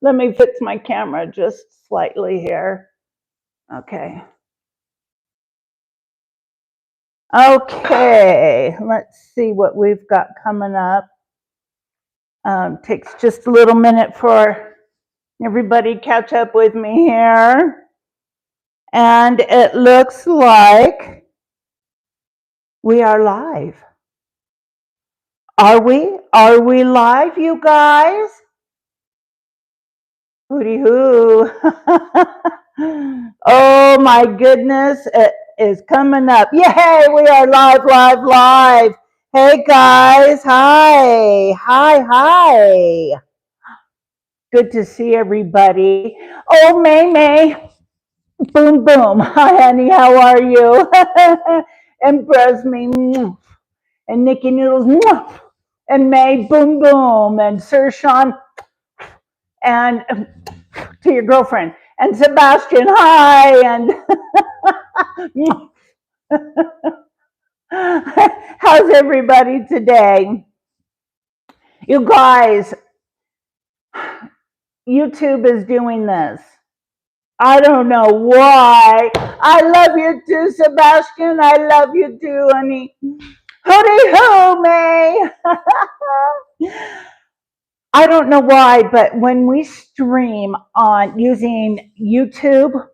Let me fix my camera just slightly here. Okay. Okay, let's see what we've got coming up. Takes just a little minute for everybody catch up with me here. And it looks like we are live. Are we? Are we live, you guys? Hooty hoo. Oh my goodness, it is coming up. Yay, we are live. Hey guys, hi. Good to see everybody. Oh, May. Boom. Hi, honey, how are you? And Bresme, and Nikki Noodles, and May, boom. And Sir Sean, and to your girlfriend. And Sebastian, hi. And how's everybody today? You guys, YouTube is doing this. I don't know why. I love you too, Sebastian. I love you too, honey. Hooty hoo, May. I don't know why, but when we stream on using YouTube,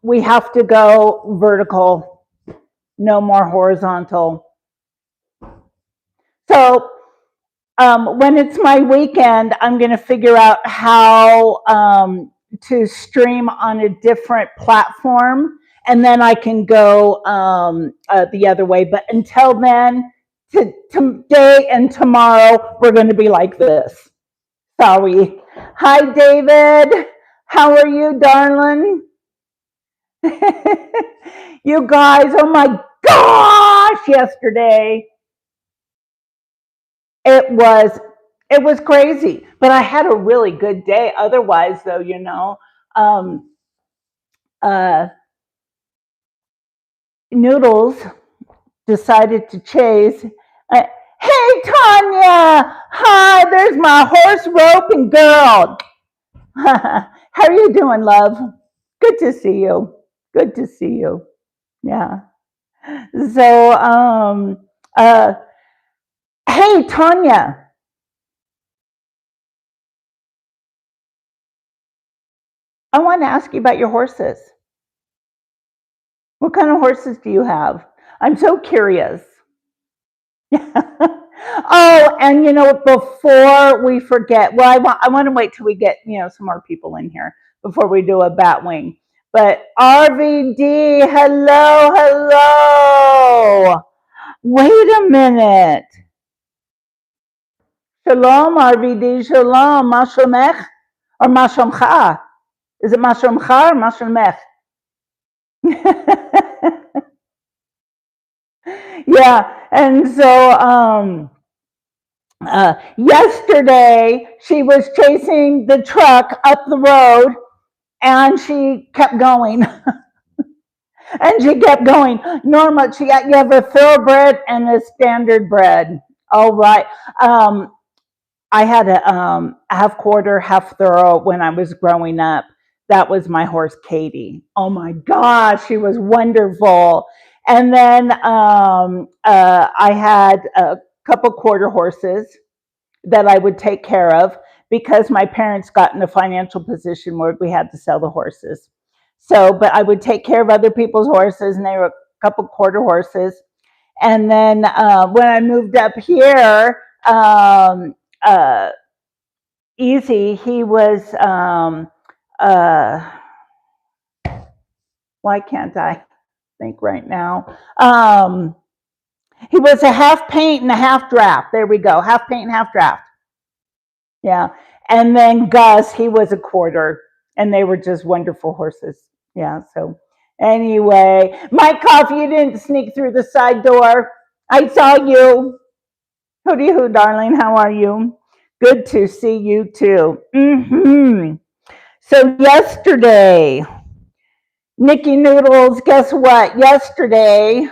we have to go vertical, no more horizontal. So when it's my weekend, I'm going to figure out how to stream on a different platform, and then I can go the other way. But until then, today and tomorrow, we're going to be like this. Sorry. Hi, David. How are you, darling? You guys, oh my gosh, yesterday. It was crazy, but I had a really good day. Otherwise, though, you know, Noodles decided to chase. Hey, Tanya! Hi, there's my horse roping girl. How are you doing, love? Good to see you. Good to see you. Yeah. So, hey, Tanya. I want to ask you about your horses. What kind of horses do you have? I'm so curious. Oh, and you know, before we forget, well, I want to wait till we get, you know, some more people in here before we do a bat wing. But RVD, hello. Wait a minute. Shalom, RVD, shalom, ma shlomech or ma shlomcha? Is it ma shlomcha or ma shlomech? Yeah, and so yesterday she was chasing the truck up the road, and she kept going. And she kept going. Norma, you have a thoroughbred and a standard bred. All right. I had a half quarter, half thorough when I was growing up. That was my horse, Katie. Oh my gosh, she was wonderful. And then I had a couple quarter horses that I would take care of because my parents got in a financial position where we had to sell the horses. So, but I would take care of other people's horses, and they were a couple quarter horses. And then when I moved up here, Easy, he was, why can't I think right now? He was a half paint and a half draft. There we go, half paint and half draft. Yeah, and then Gus, he was a quarter, and they were just wonderful horses. Yeah, so anyway, Mike Coffee, you didn't sneak through the side door. I saw you. Hooty hoo, darling, how are you? Good to see you too. So yesterday, Nikki Noodles, guess what? Yesterday,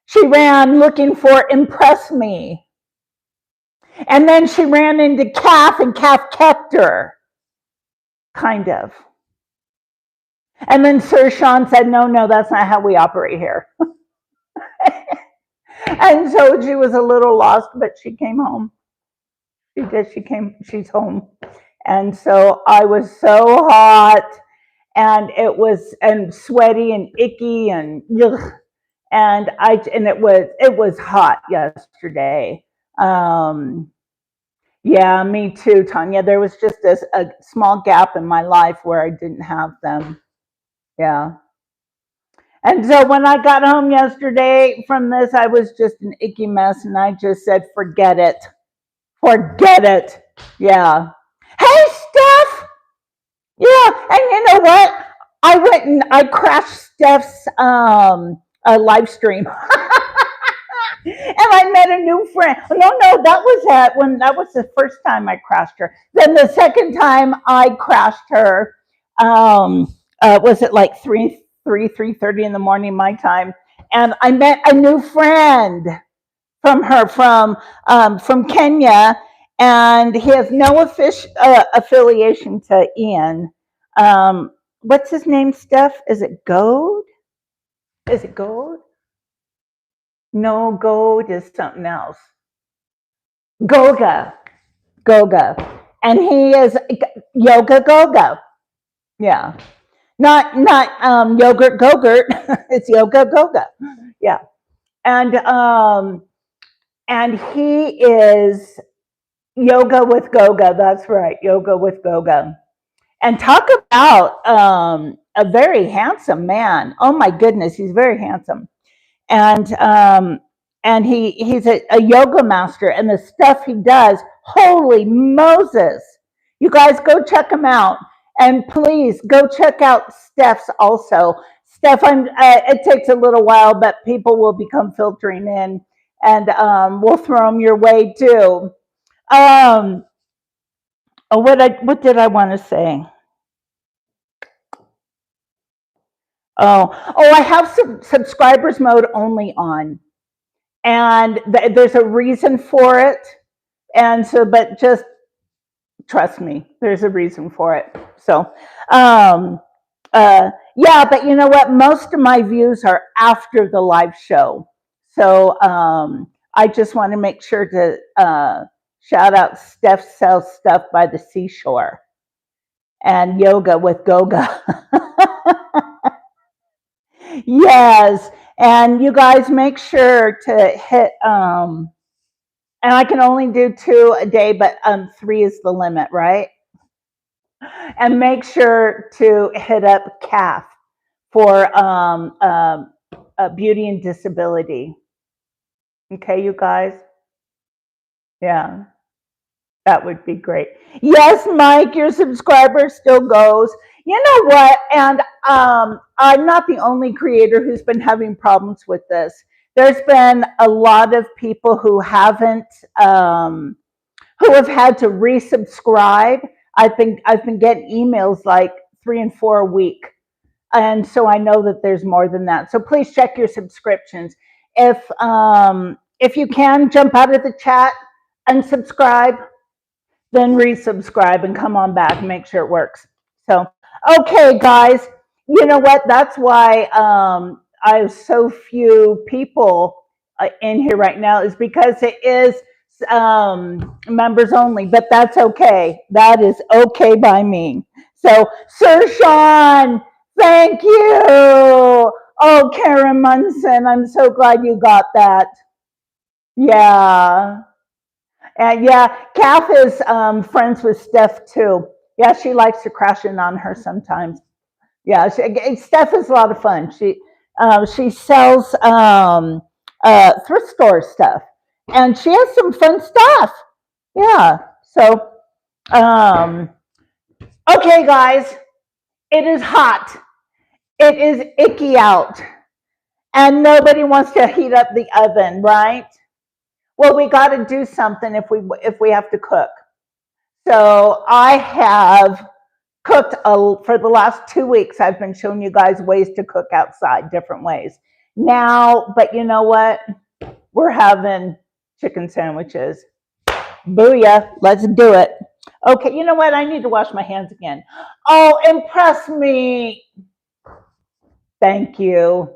she ran looking for Impress Me. And then she ran into Calf, and Calf kept her. kind of. And then Sir Sean said, no, that's not how we operate here. And so she was a little lost, but she came home. She did. She's home. And so I was so hot, and and sweaty and icky and ugh. And it was hot yesterday. Yeah, me too, Tanya. There was just a small gap in my life where I didn't have them. Yeah. And so when I got home yesterday from this, I was just an icky mess, and I just said, forget it. Forget it. Yeah. Hey, Steph. Yeah. And you know what? I went and I crashed Steph's live stream. And I met a new friend. No, that was the first time I crashed her. Then the second time I crashed her, was it like 3:30 in the morning my time, and I met a new friend from her from Kenya, and he has no affiliation to Ian. What's his name, Steph? Is it Gold? Is it Gold? No, Gold is something else. Goga. And he is Yoga Goga. Yeah. Not yogurt gogurt. It's Yoga Goga. Yeah. And he is Yoga with Goga. That's right. Yoga with Goga. And talk about a very handsome man. Oh my goodness, he's very handsome. And he's a yoga master, and the stuff he does, holy Moses. You guys go check him out, and please go check out Steph's also. Steph, it takes a little while, but people will become filtering in, and we'll throw them your way too. What did I want to say? I have some subscribers mode only on, and there's a reason for it. And so, but just trust me, there's a reason for it. So, yeah, but you know what? Most of my views are after the live show. So, I just want to make sure to shout out Steph sells stuff by the seashore and Yoga with Goga. Yes, and you guys make sure to hit and I can only do 2 a day, but 3 is the limit, right? And make sure to hit up CAF for beauty and disability. Okay, you guys? Yeah, that would be great. Yes, Mike, your subscriber still goes. You know what? And I'm not the only creator who's been having problems with this. There's been a lot of people who haven't, who have had to resubscribe. I've been getting emails like 3 and 4 a week, and so I know that there's more than that. So please check your subscriptions. If you can, jump out of the chat, unsubscribe, then resubscribe, and come on back and make sure it works. So, okay, guys, you know what? That's why I have so few people in here right now, is because it is members only, but that's okay. That is okay by me. So, Sir Sean, thank you. Oh, Karen Munson, I'm so glad you got that. Yeah. And yeah, Kath is friends with Steph too. Yeah, she likes to crash in on her sometimes. Yeah, Steph is a lot of fun. She sells thrift store stuff, and she has some fun stuff. Yeah. So, okay, guys, it is hot. It is icky out, and nobody wants to heat up the oven, right? Well, we got to do something if we have to cook. So I have cooked for the last 2 weeks. I've been showing you guys ways to cook outside, different ways. Now, but you know what? We're having chicken sandwiches. Booyah, let's do it. Okay, you know what? I need to wash my hands again. Oh, impress me. Thank you.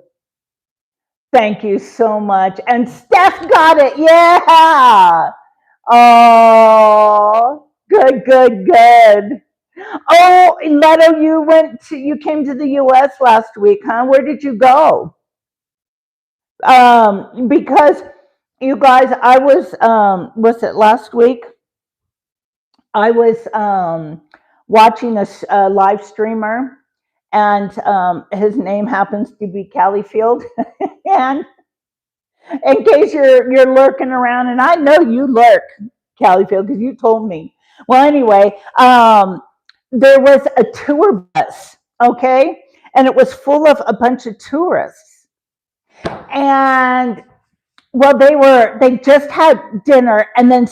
Thank you so much. And Steph got it. Yeah. Oh, good, good, good. Oh, Leto, you came to the US last week, huh? Where did you go? Because you guys, was it last week? I was watching a live streamer, and his name happens to be Callyfield. And in case you're lurking around, and I know you lurk, Callyfield, because you told me. Well, anyway, there was a tour bus, okay, and it was full of a bunch of tourists, and well, they just had dinner, and then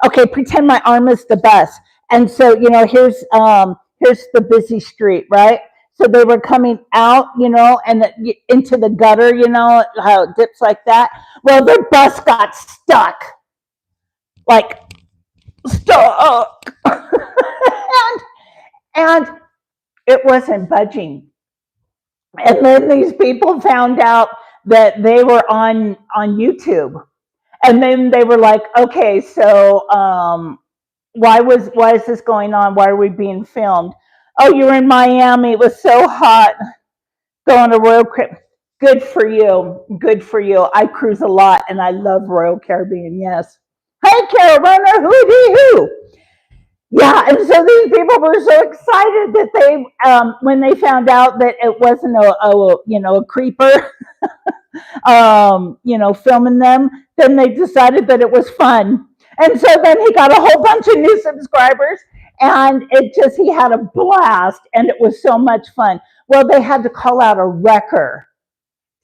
okay, pretend my arm is the bus, and so here's the busy street, right? So they were coming out, and into the gutter, how it dips like that. Well, their bus got stuck, like stuck, and it wasn't budging. And then these people found out that they were on YouTube. And then they were like, okay, so why is this going on? Why are we being filmed? Oh, you're in Miami. It was so hot. Going to Royal Caribbean. Good for you. Good for you. I cruise a lot, and I love Royal Caribbean. Yes. Hey, Carol Runner, hoo. Yeah, and so these people were so excited that they, when they found out that it wasn't a creeper, filming them, then they decided that it was fun. And so then he got a whole bunch of new subscribers, and he had a blast, and it was so much fun. Well, they had to call out a wrecker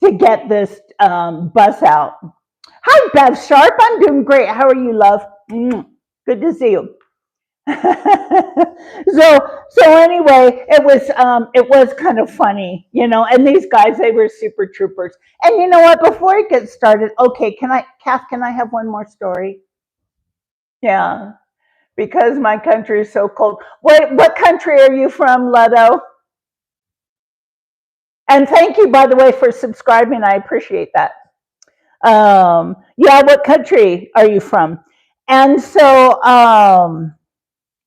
to get this bus out. Hi, Bev Sharp. I'm doing great. How are you, love? Good to see you. so anyway, it was kind of funny, and these guys, they were super troopers. And you know what, before I get started, okay, Kath, can I have one more story? Yeah, because my country is so cold. What country are you from, Leto? And thank you, by the way, for subscribing. I appreciate that. Yeah, what country are you from? And so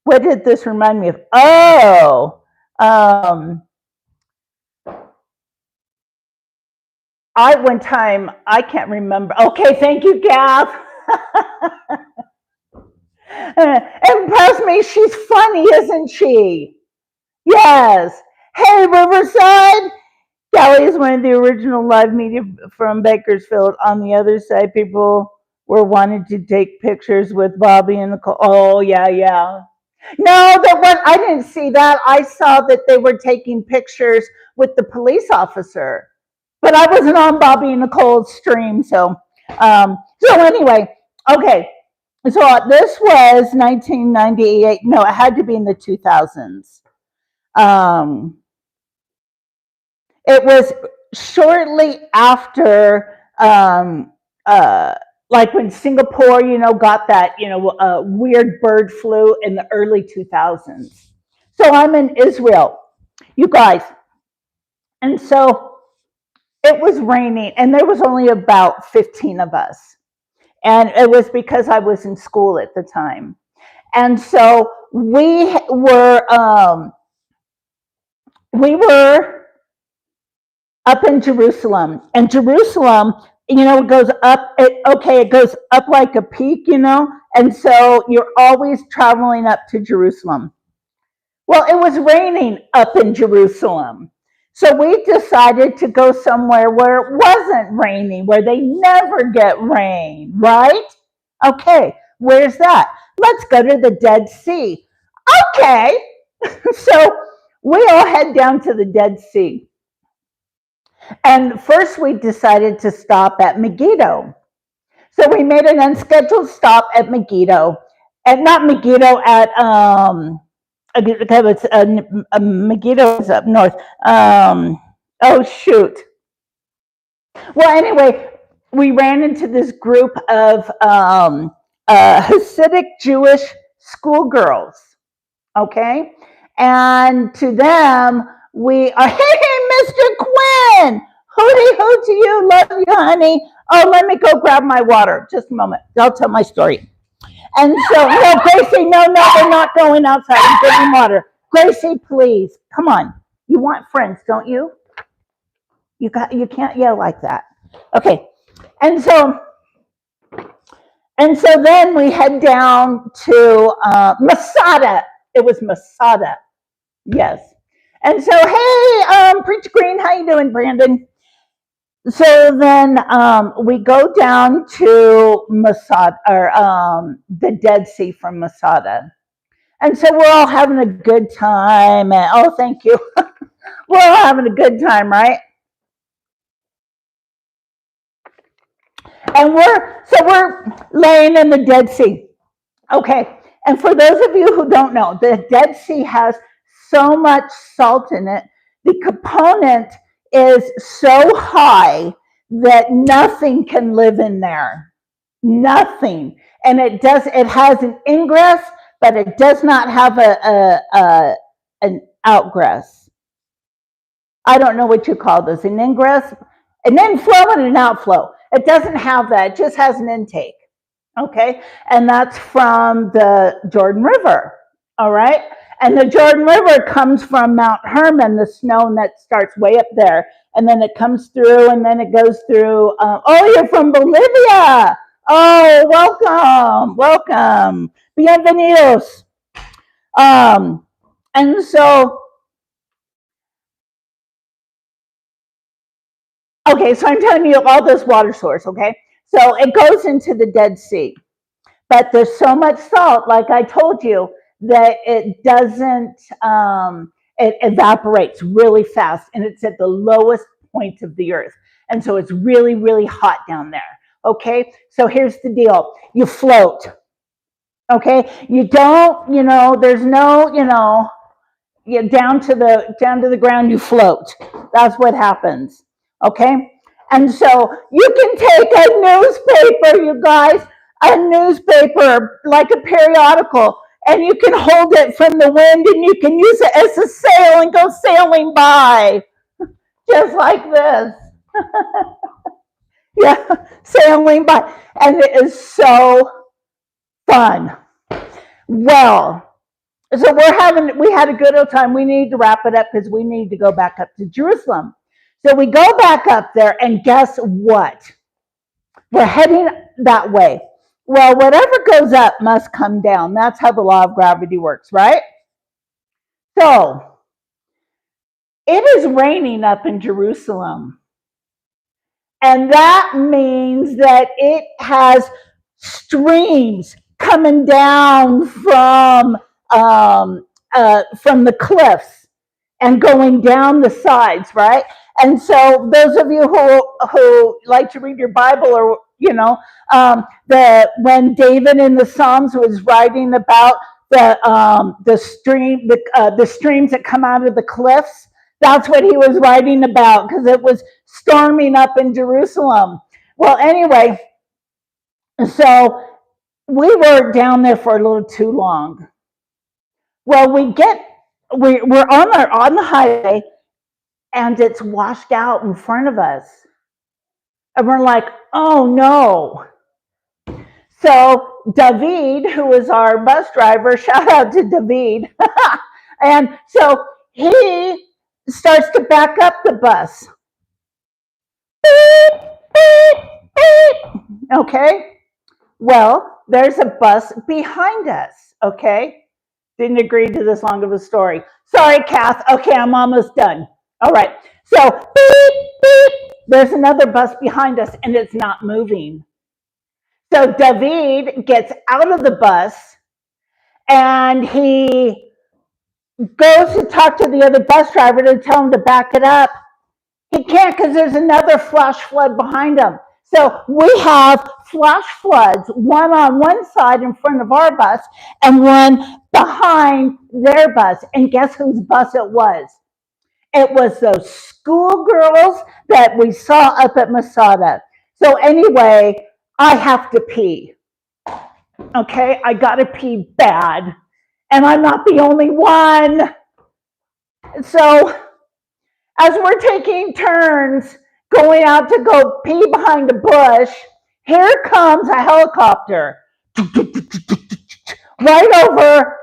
what did this remind me of? Oh, one time, I can't remember. Okay, thank you, Gav. Impress me, she's funny, isn't she? Yes. Hey, Riverside. Callie is one of the original live media from Bakersfield. On the other side, people were wanting to take pictures with Bobby and Nicole. Oh, yeah. No, I didn't see that. I saw that they were taking pictures with the police officer, but I wasn't on Bobby and Nicole's stream. So anyway, okay. So this was 1998. No, it had to be in the 2000s. It was shortly after, like when Singapore, got that, weird bird flu in the early 2000s. So I'm in Israel, you guys. And so it was raining, and there was only about 15 of us. And it was because I was in school at the time. And so we were up in Jerusalem, and Jerusalem, it goes up. It goes up like a peak, and so you're always traveling up to Jerusalem. Well, it was raining up in Jerusalem, so we decided to go somewhere where it wasn't raining, where they never get rain, right? Okay, where's that? Let's go to the Dead Sea. Okay, so we all head down to the Dead Sea. And first we decided to stop at Megiddo. So we made an unscheduled stop at Megiddo. And not Megiddo at, Megiddo is up north. Oh, shoot. Well, anyway, we ran into this group of Hasidic Jewish schoolgirls. okay? And to them, we are, hey, Mr. Quinn, hooty hoo to you, love you, honey. Oh, let me go grab my water. Just a moment. I'll tell my story. And so, no, Gracie, no, they're not going outside. I'm getting water. Gracie, please, come on. You want friends, don't you? You can't yell like that. Okay. And so then we head down to Masada. It was Masada. Yes. And so, hey, Preacher Green, how you doing, Brandon? So then we go down to Masada, or the Dead Sea from Masada. And so we're all having a good time. And, oh, thank you. We're all having a good time, right? And we're laying in the Dead Sea. Okay. And for those of you who don't know, the Dead Sea has so much salt in it. The component is so high that nothing can live in there. Nothing. And it has an ingress, but it does not have an outgress. I don't know what you call this, an ingress, an inflow and an outflow. It doesn't have that, it just has an intake. Okay, and that's from the Jordan River, all right? And the Jordan River comes from Mount Hermon, the snow that starts way up there, and then it comes through, and then it goes through, oh, you're from Bolivia. Oh, welcome. Bienvenidos. And so, okay, so I'm telling you all this water source, okay? So it goes into the Dead Sea. But there's so much salt, like I told you, that it doesn't, it evaporates really fast, and it's at the lowest point of the earth. And so it's really, really hot down there. Okay, so here's the deal. You float. Okay, you don't, there's no, you down to the ground, you float. That's what happens. Okay, and so you can take a newspaper, you guys, a newspaper, like a periodical, and you can hold it from the wind, and you can use it as a sail and go sailing by, just like this. Yeah, sailing by, and it is so fun. Well, so we had a good old time. We need to wrap it up because we need to go back up to Jerusalem. So we go back up there, and guess what? We're heading that way. Well, whatever goes up must come down. That's how the law of gravity works, right? So it is raining up in Jerusalem. And that means that it has streams coming down from the cliffs and going down the sides, right? And so those of you who like to read your Bible, or when David in the Psalms was writing about the streams that come out of the cliffs, that's what he was writing about, because it was storming up in Jerusalem. Well, anyway, so we were down there for a little too long. Well, we're on the highway, and it's washed out in front of us. And we're like, oh no. So David, who was our bus driver, shout out to David. And so he starts to back up the bus. Beep, beep, beep. Okay. Well, there's a bus behind us. Okay. Didn't agree to this long of a story. Sorry, Kath. Okay, I'm almost done. All right. So beep, beep. There's another bus behind us, and it's not moving. So David gets out of the bus, and he goes to talk to the other bus driver to tell him to back it up. He can't, because there's another flash flood behind him. So we have flash floods, one on one side in front of our bus and one behind their bus. And guess whose bus it was? It was those schoolgirls that we saw up at Masada. So anyway, I have to pee. Okay, I gotta pee bad. And I'm not the only one. So as we're taking turns going out to go pee behind a bush, here comes a helicopter right over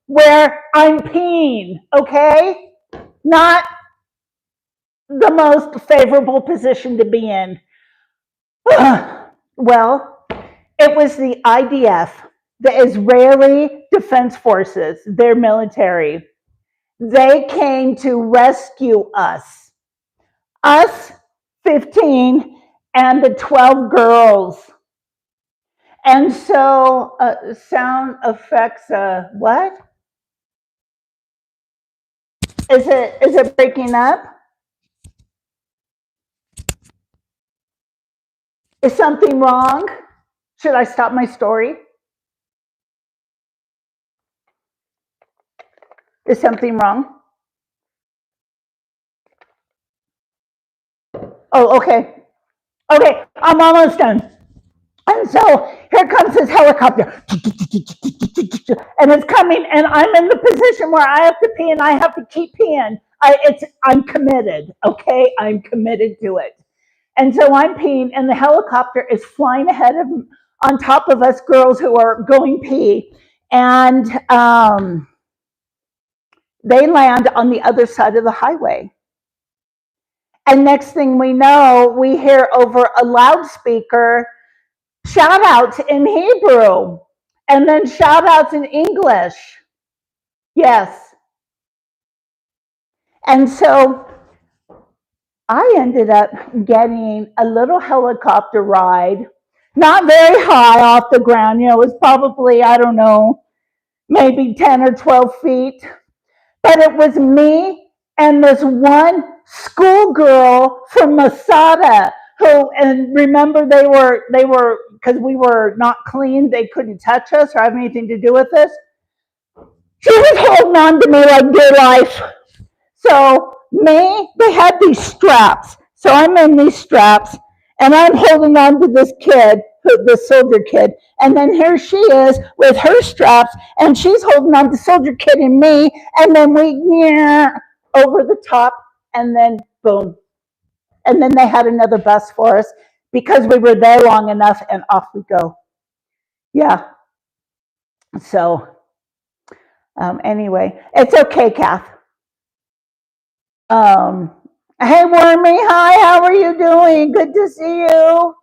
where I'm peeing, okay? Not the most favorable position to be in. Well, it was the IDF, the Israeli Defense Forces, their military. They came to rescue us 15 and the 12 girls. And so sound effects, what? Is it breaking up? Is something wrong? Should I stop my story? Is something wrong? Oh, okay. Okay, I'm almost done. And so here comes this helicopter, and it's coming, and I'm in the position where I have to pee, and I have to keep peeing. I'm committed, okay? I'm committed to it. And so I'm peeing, and the helicopter is flying ahead of, on top of us girls who are going pee, and they land on the other side of the highway. And next thing we know, we hear over a loudspeaker shoutouts in Hebrew, and then shoutouts in English. Yes. And so I ended up getting a little helicopter ride, not very high off the ground. You know, it was probably, I don't know, maybe 10 or 12 feet. But it was me and this one schoolgirl from Masada who, and remember they were, because we were not clean, they couldn't touch us or have anything to do with us. She was holding on to me like dear life. So they had these straps. So I'm in these straps and I'm holding on to this kid, the soldier kid. And then here she is with her straps and she's holding on to soldier kid and me. And then we, over the top and then boom. And then they had another bus for us because we were there long enough and off we go. Yeah. So anyway, it's okay, Kath. Hey, Wormy, hi, how are you doing? Good to see you.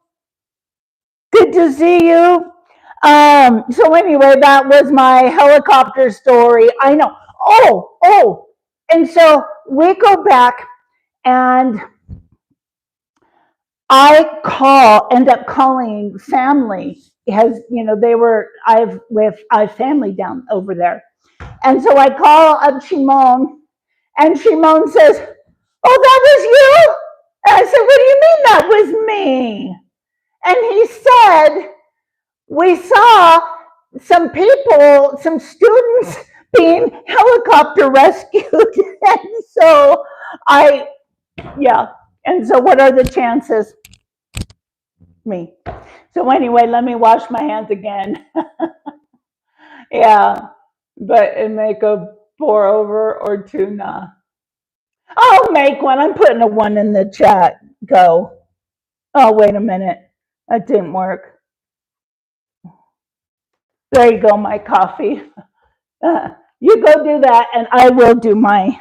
Good to see you. So anyway, that was my helicopter story. I know. Oh, and so we go back and end up calling family. Has, I have family down over there. And so I call up Shimon, and Shimon says, "Oh, that was you?" And I said, "What do you mean that was me?" And he said, "We saw some people, some students being helicopter rescued." And so and so what are the chances? Me. So anyway, let me wash my hands again. Yeah, but and make a pour over or tuna. I'll make one. I'm putting a one in the chat. Go. Oh, wait a minute. That didn't work. There you go, my coffee. You go do that, and I will do my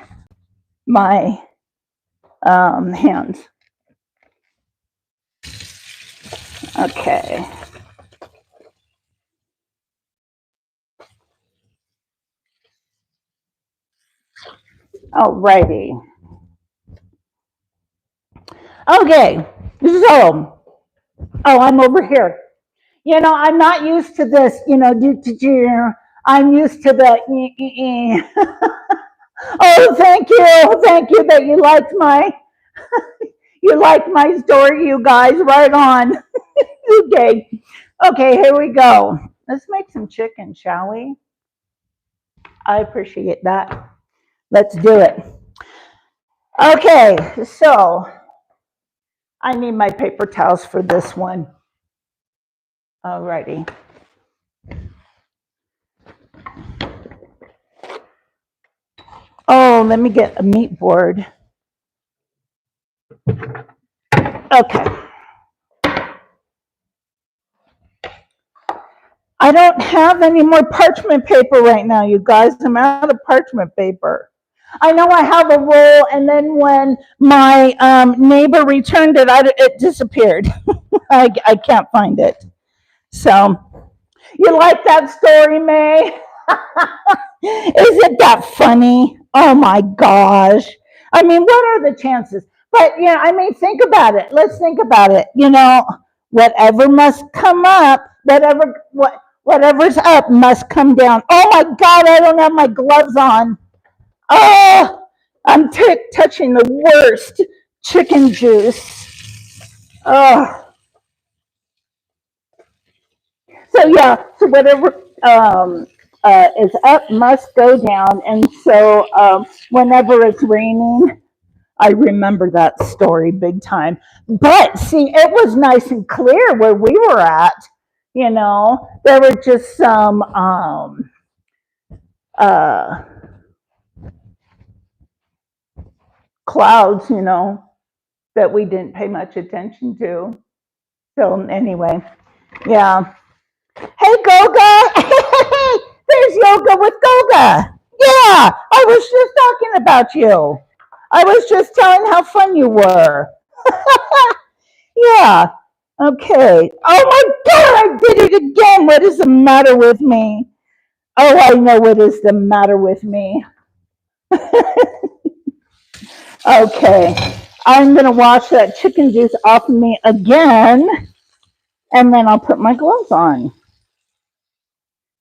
hands. Okay. Alrighty. Okay. So, I'm over here. I'm not used to this. I'm used to the. Oh, thank you that you liked my story, you guys. Right on. Okay, here we go. Let's make some chicken, shall we? I appreciate that. Let's do it. Okay, so I need my paper towels for this one. Alrighty. Oh, let me get a meat board. Okay. I don't have any more parchment paper right now, you guys. I'm out of parchment paper. I know I have a roll, and then when my neighbor returned it, it disappeared. I can't find it. So, you like that story, May? Isn't that funny? Oh my gosh. I mean, what are the chances? But yeah, I mean, think about it. Let's think about it. Whatever must come up, whatever's up must come down. Oh my God, I don't have my gloves on. Oh, I'm touching the worst chicken juice. Oh. So whatever is up must go down. And so whenever it's raining, I remember that story big time. But see, it was nice and clear where we were at. There were just some clouds, that we didn't pay much attention to. So anyway, yeah. Hey, Goga! There's yoga with Goga. Yeah, I was just talking about you. I was just telling how fun you were. Yeah. Okay. Oh my God, I did it again. What is the matter with me? Oh, I know what is the matter with me. Okay. I'm going to wash that chicken juice off of me again, and then I'll put my gloves on.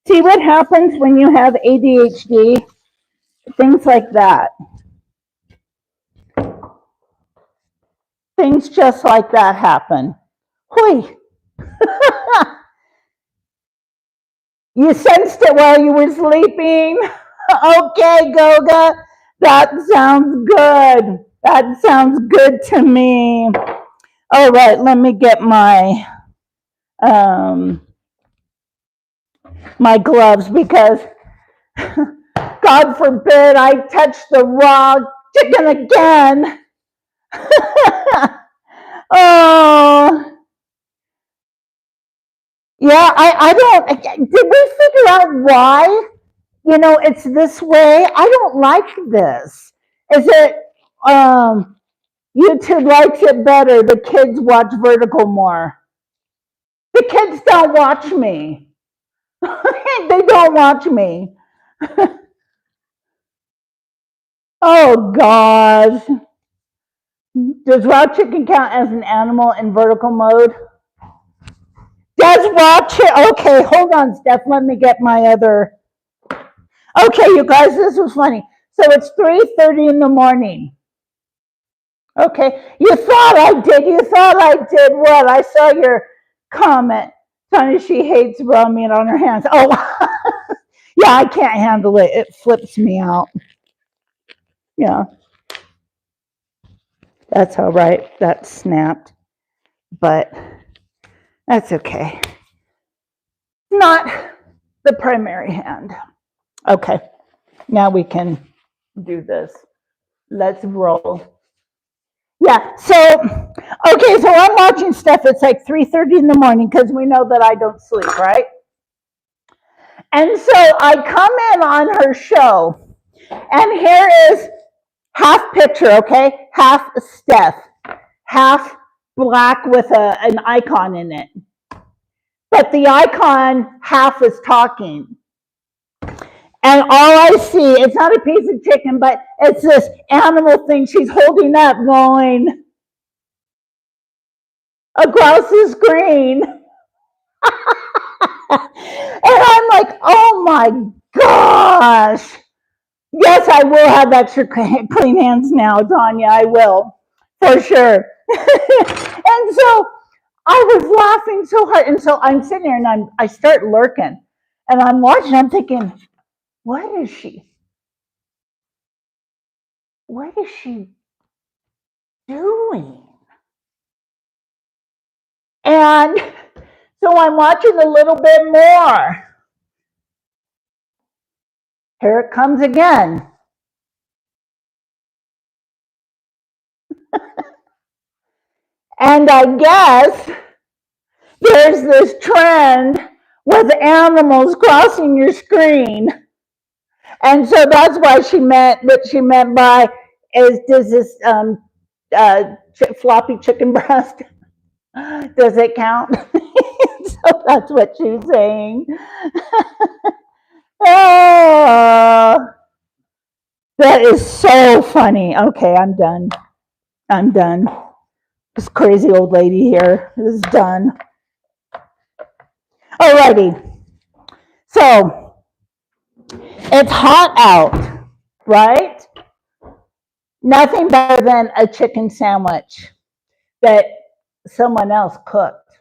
See what happens when you have ADHD? Things like that. Things just like that happen. Hui. You sensed it while you were sleeping? Okay, Goga. That sounds good. That sounds good to me. All right, let me get my my gloves, because God forbid I touch the raw chicken again. Oh, yeah, I don't, did we figure out why, it's this way? I don't like this. Is it, YouTube likes it better, the kids watch vertical more? The kids don't watch me. They don't watch me. Oh, gosh. Does raw chicken count as an animal in vertical mode? Does raw chicken? Okay, hold on, Steph. Let me get my other. Okay, you guys, this was funny. So it's 3:30 in the morning. Okay, you thought I did. You thought I did what? I saw your comment. Tony, she hates raw meat on her hands. Oh, yeah, I can't handle it. It flips me out. Yeah. That's all right. That snapped. But that's okay. Not the primary hand. Okay. Now we can do this. Let's roll. Yeah, so, okay, so I'm watching stuff. It's like 3:30 in the morning, because we know that I don't sleep, right? And so I come in on her show, and here is half picture, okay? Half Steph, half black with an icon in it. But the icon half is talking. And all I see, it's not a piece of chicken, but it's this animal thing she's holding up going, a grouse is green. And I'm like, oh my gosh. Yes, I will have extra clean hands now, Tanya. I will, for sure. And so I was laughing so hard. And so I'm sitting there and I start lurking. And I'm watching, I'm thinking, what is she doing? And so I'm watching a little bit more. Here it comes again. And I guess there's this trend with animals crossing your screen. And so that's why she meant what she meant by is, does this floppy chicken breast, does it count? So that's what she's saying. Oh, that is so funny. Okay, I'm done. I'm done. This crazy old lady here is done. Alrighty. So it's hot out, right? Nothing better than a chicken sandwich that someone else cooked,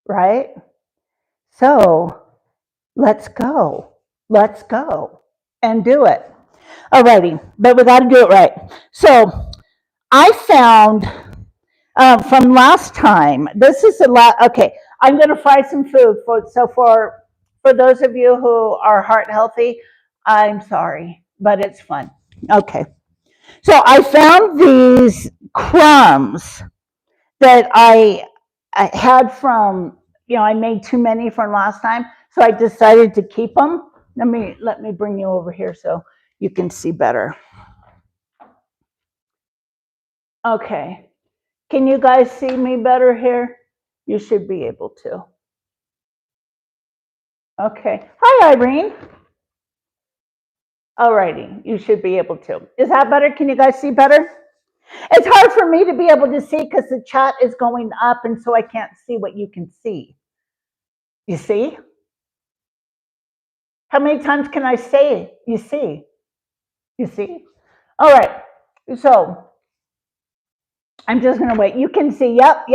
right? So let's go. Let's go and do it. Alrighty, but we got to do it right. So I found from last time, this is a lot. Okay, I'm going to fry some food. For those of you who are heart healthy, I'm sorry, but it's fun. Okay, so I found these crumbs that I had from, I made too many from last time, so I decided to keep them. Let me bring you over here so you can see better. Okay, can you guys see me better here? You should be able to. Okay, hi Irene. Alrighty, you should be able to. Is that better? Can you guys see better? It's hard for me to be able to see because the chat is going up and so I can't see what you can see. You see? How many times can I say you see? You see? All right, so I'm just gonna wait. You can see, yep.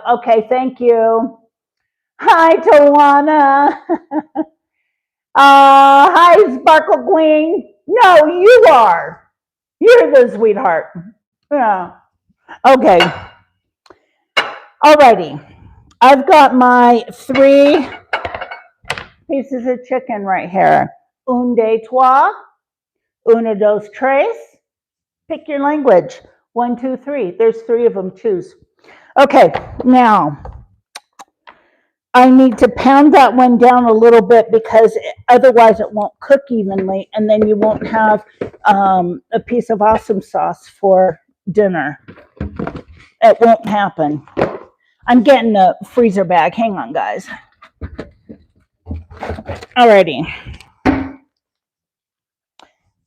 Okay, thank you. Hi, Tawana. Hi, Sparkle Queen. No, you are. You're the sweetheart. Yeah. Okay. Alrighty. I've got my 3 pieces of chicken right here. Un, deux, trois. Uno, dos, tres. Pick your language. 1, 2, 3. There's 3 of them. Choose. Okay. Now, I need to pound that one down a little bit because otherwise it won't cook evenly, and then you won't have a piece of awesome sauce for dinner. It won't happen. I'm getting a freezer bag. Hang on, guys. Alrighty.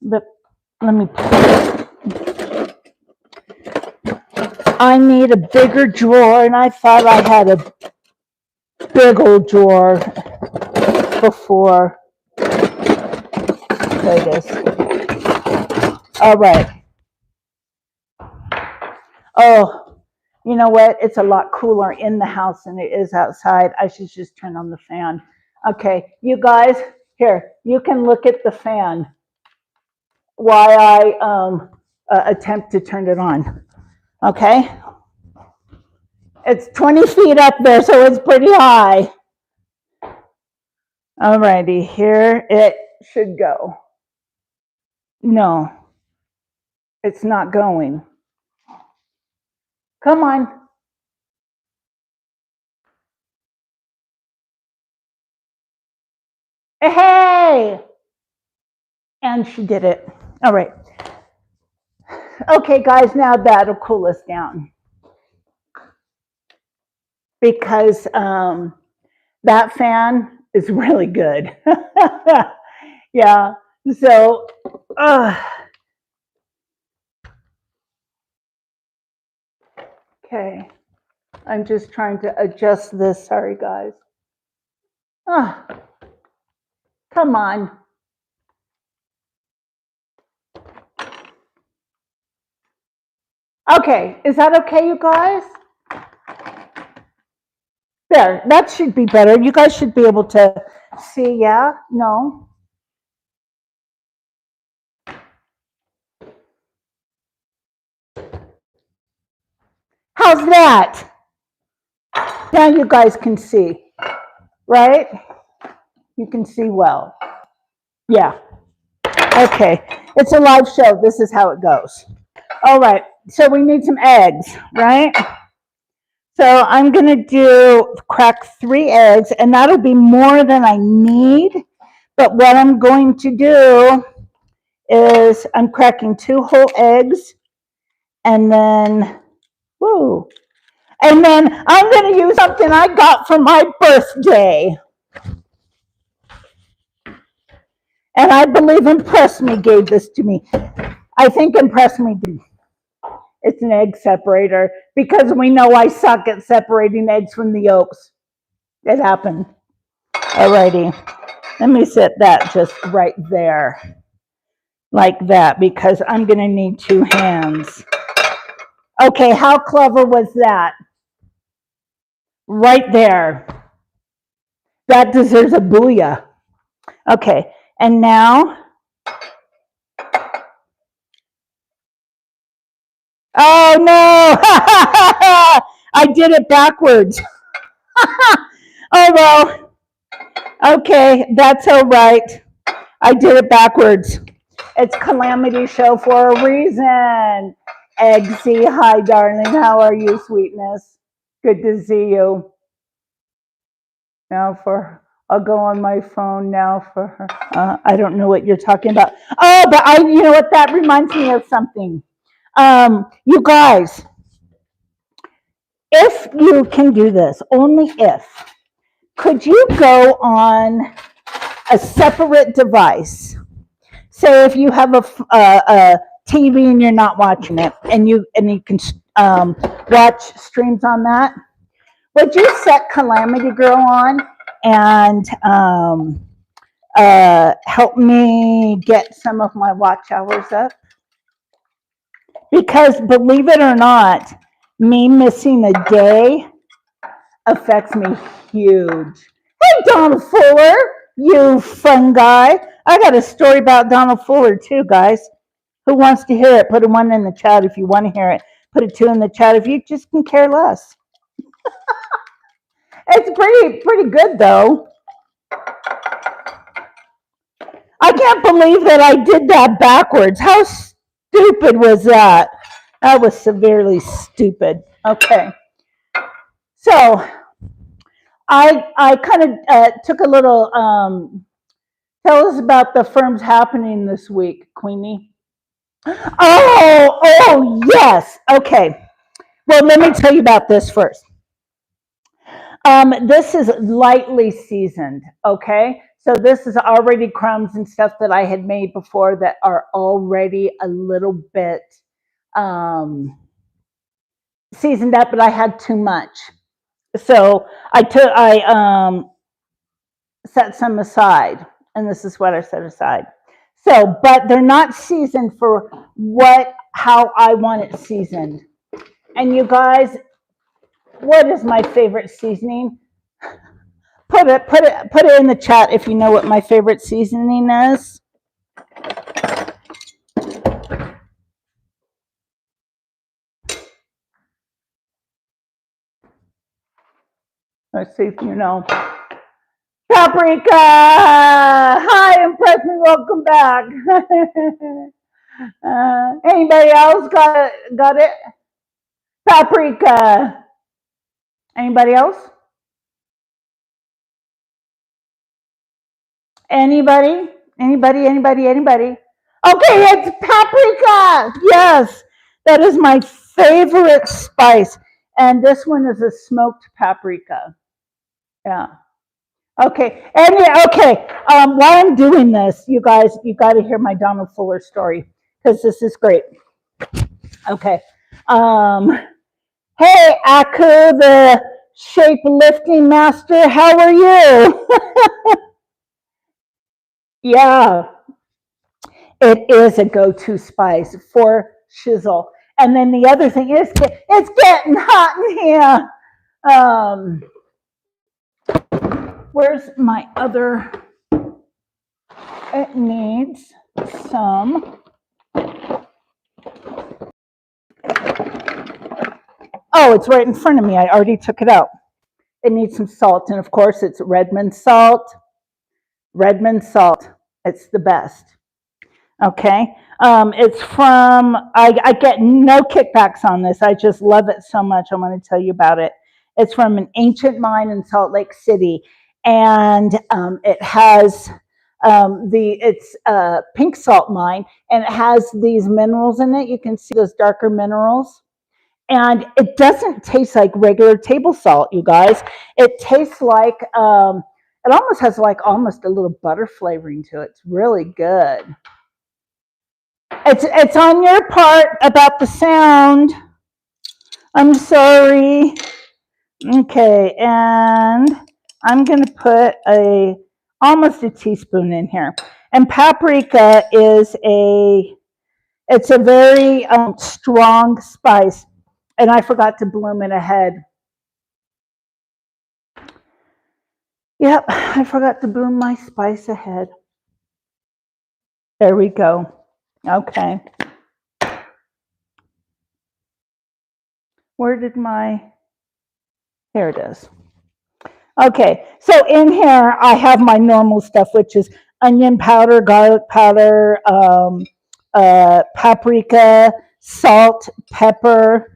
But let me. I need a bigger drawer, and I thought I had a big old drawer before. There it is. All right. Oh, you know what? It's a lot cooler in the house than it is outside. I should just turn on the fan. Okay, you guys, here, you can look at the fan while I attempt to turn it on. Okay? It's 20 feet up there, so it's pretty high. Alrighty, here it should go. No, it's not going. Come on. Hey! And she did it. All right. Okay, guys, now that'll cool us down. Because that fan is really good. Yeah, so, okay. I'm just trying to adjust this. Sorry, guys. Come on. Okay, is that okay, you guys? There, that should be better. You guys should be able to see, yeah? No? How's that? Now you guys can see, right? You can see well. Yeah. Okay, it's a live show. This is how it goes. All right, so we need some eggs, right? So I'm going to crack 3 eggs, and that'll be more than I need. But what I'm going to do is I'm cracking 2 whole eggs, and then, whoa, and then I'm going to use something I got for my birthday. And I believe Impress Me gave this to me. I think Impress Me did. It's an egg separator, because we know I suck at separating eggs from the yolks. It happened. Alrighty. Let me set that just right there. Like that, because I'm going to need 2 hands. Okay, how clever was that? Right there. That deserves a booyah. Okay, and now, oh no, I did it backwards. Oh well, okay, that's all right. I did it backwards. It's Calamity Show for a reason. Eggsy, hi darling, how are you, sweetness? Good to see you. Now I'll go on my phone now for her. I don't know what you're talking about. Oh, but you know what? That reminds me of something. You guys, if you can do this, only if, could you go on a separate device? Say if you have a TV and you're not watching it, and you can watch streams on that, would you set Calamity Girl on and help me get some of my watch hours up? Because believe it or not, me missing a day affects me huge. Hey, Donald Fuller, you fun guy. I got a story about Donald Fuller too, guys. Who wants to hear it? Put a 1 in the chat if you want to hear it. Put a 2 in the chat if you just can care less. It's pretty good though. I can't believe that I did that backwards. How stupid was that? That was severely stupid. Okay. So I kind of took a little, tell us about the firms happening this week, Queenie. Oh, yes. Okay. Well, let me tell you about this first. This is lightly seasoned, okay? So this is already crumbs and stuff that I had made before that are already a little bit seasoned up, but I had too much. So I set some aside, and this is what I set aside. So, but they're not seasoned for how I want it seasoned. And you guys, what is my favorite seasoning? Put it in the chat if you know what my favorite seasoning is. Let's see if you know. Paprika! Hi, Impress Me, welcome back. Anybody else got it? Paprika. Anybody else? Anybody? Okay, it's paprika. Yes, that is my favorite spice. And this one is a smoked paprika. Yeah. Okay. While I'm doing this, you guys, you got to hear my Donald Fuller story because this is great. Okay. Hey, Aku, the shape lifting master. How are you? Yeah. It is a go-to spice for shizzle. And then the other thing is, it's getting hot in here. Where's my other? It needs some. Oh, it's right in front of me. I already took it out. It needs some salt. And of course, it's Redmond salt. Redmond salt. It's the best. Okay. It's from, I get no kickbacks on this. I just love it so much. I want to tell you about it. It's from an ancient mine in Salt Lake City, and it has it's a pink salt mine, and it has these minerals in it. You can see those darker minerals. And it doesn't taste like regular table salt, you guys. It tastes like, it almost has like almost a little butter flavoring to it. It's really good. It's on your part about the sound. I'm sorry. Okay, and I'm going to put almost a teaspoon in here. And paprika is it's a very strong spice. And I forgot to bloom it ahead. Yep, I forgot to bloom my spice ahead. There we go. Okay. Where did here it is. Okay, so in here I have my normal stuff, which is onion powder, garlic powder, paprika, salt, pepper,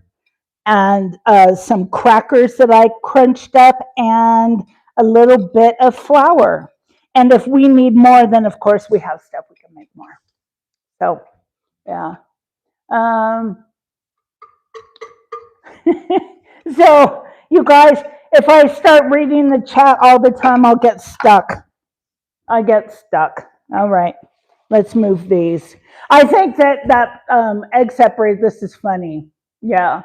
and some crackers that I crunched up, and a little bit of flour. And if we need more, then of course we have stuff we can make more. So, yeah. So, you guys, if I start reading the chat all the time, I'll get stuck. I get stuck. All right, let's move these. I think that egg separator, this is funny. Yeah.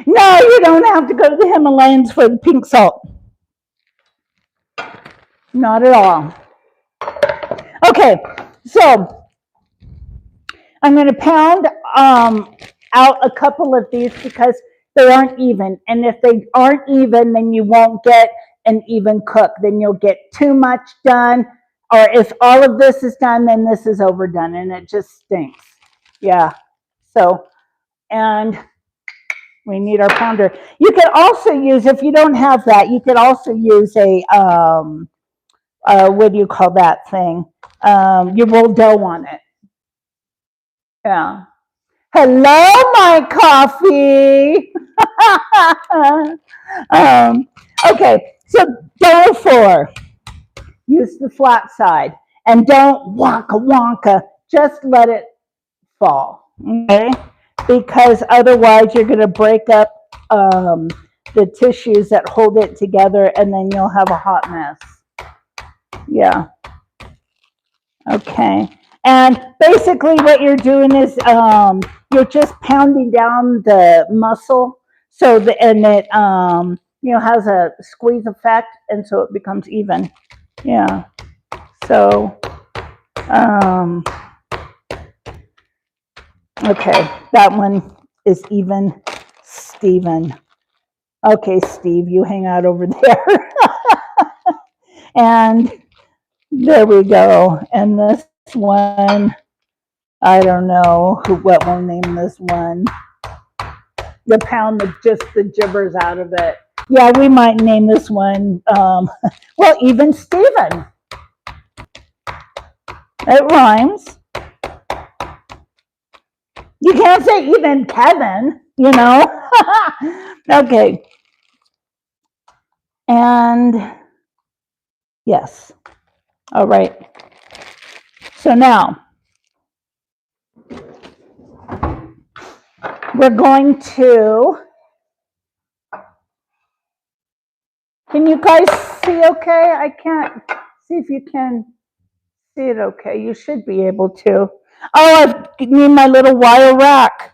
No, you don't have to go to the Himalayas for the pink salt. Not at all. Okay, so I'm going to pound out a couple of these because they aren't even. And if they aren't even, then you won't get an even cook. Then you'll get too much done. Or if all of this is done, then this is overdone and it just stinks. Yeah. So, and we need our pounder. You can also use, if you don't have that, you could also use a, what do you call that thing? You roll dough on it. Yeah. Hello, my coffee. Okay, so dough 4. Use the flat side. And don't wonka wonka. Just let it fall. Okay? Because otherwise you're going to break up the tissues that hold it together, and then you'll have a hot mess. Yeah. Okay. And basically what you're doing is you're just pounding down the muscle so that, and it has a squeeze effect, and so it becomes even. Yeah. So okay, that one is even. Steven. Okay, Steve, you hang out over there. And there we go. And this one, I don't know what we'll name this one. The pound just the gibbers out of it. Yeah, we might name this one, well, even Steven. It rhymes. You can't say even Kevin, Okay. And yes. All right. So now we're going to, can you guys see okay? I can't see if you can see it okay. You should be able to. Oh, I need my little wire rack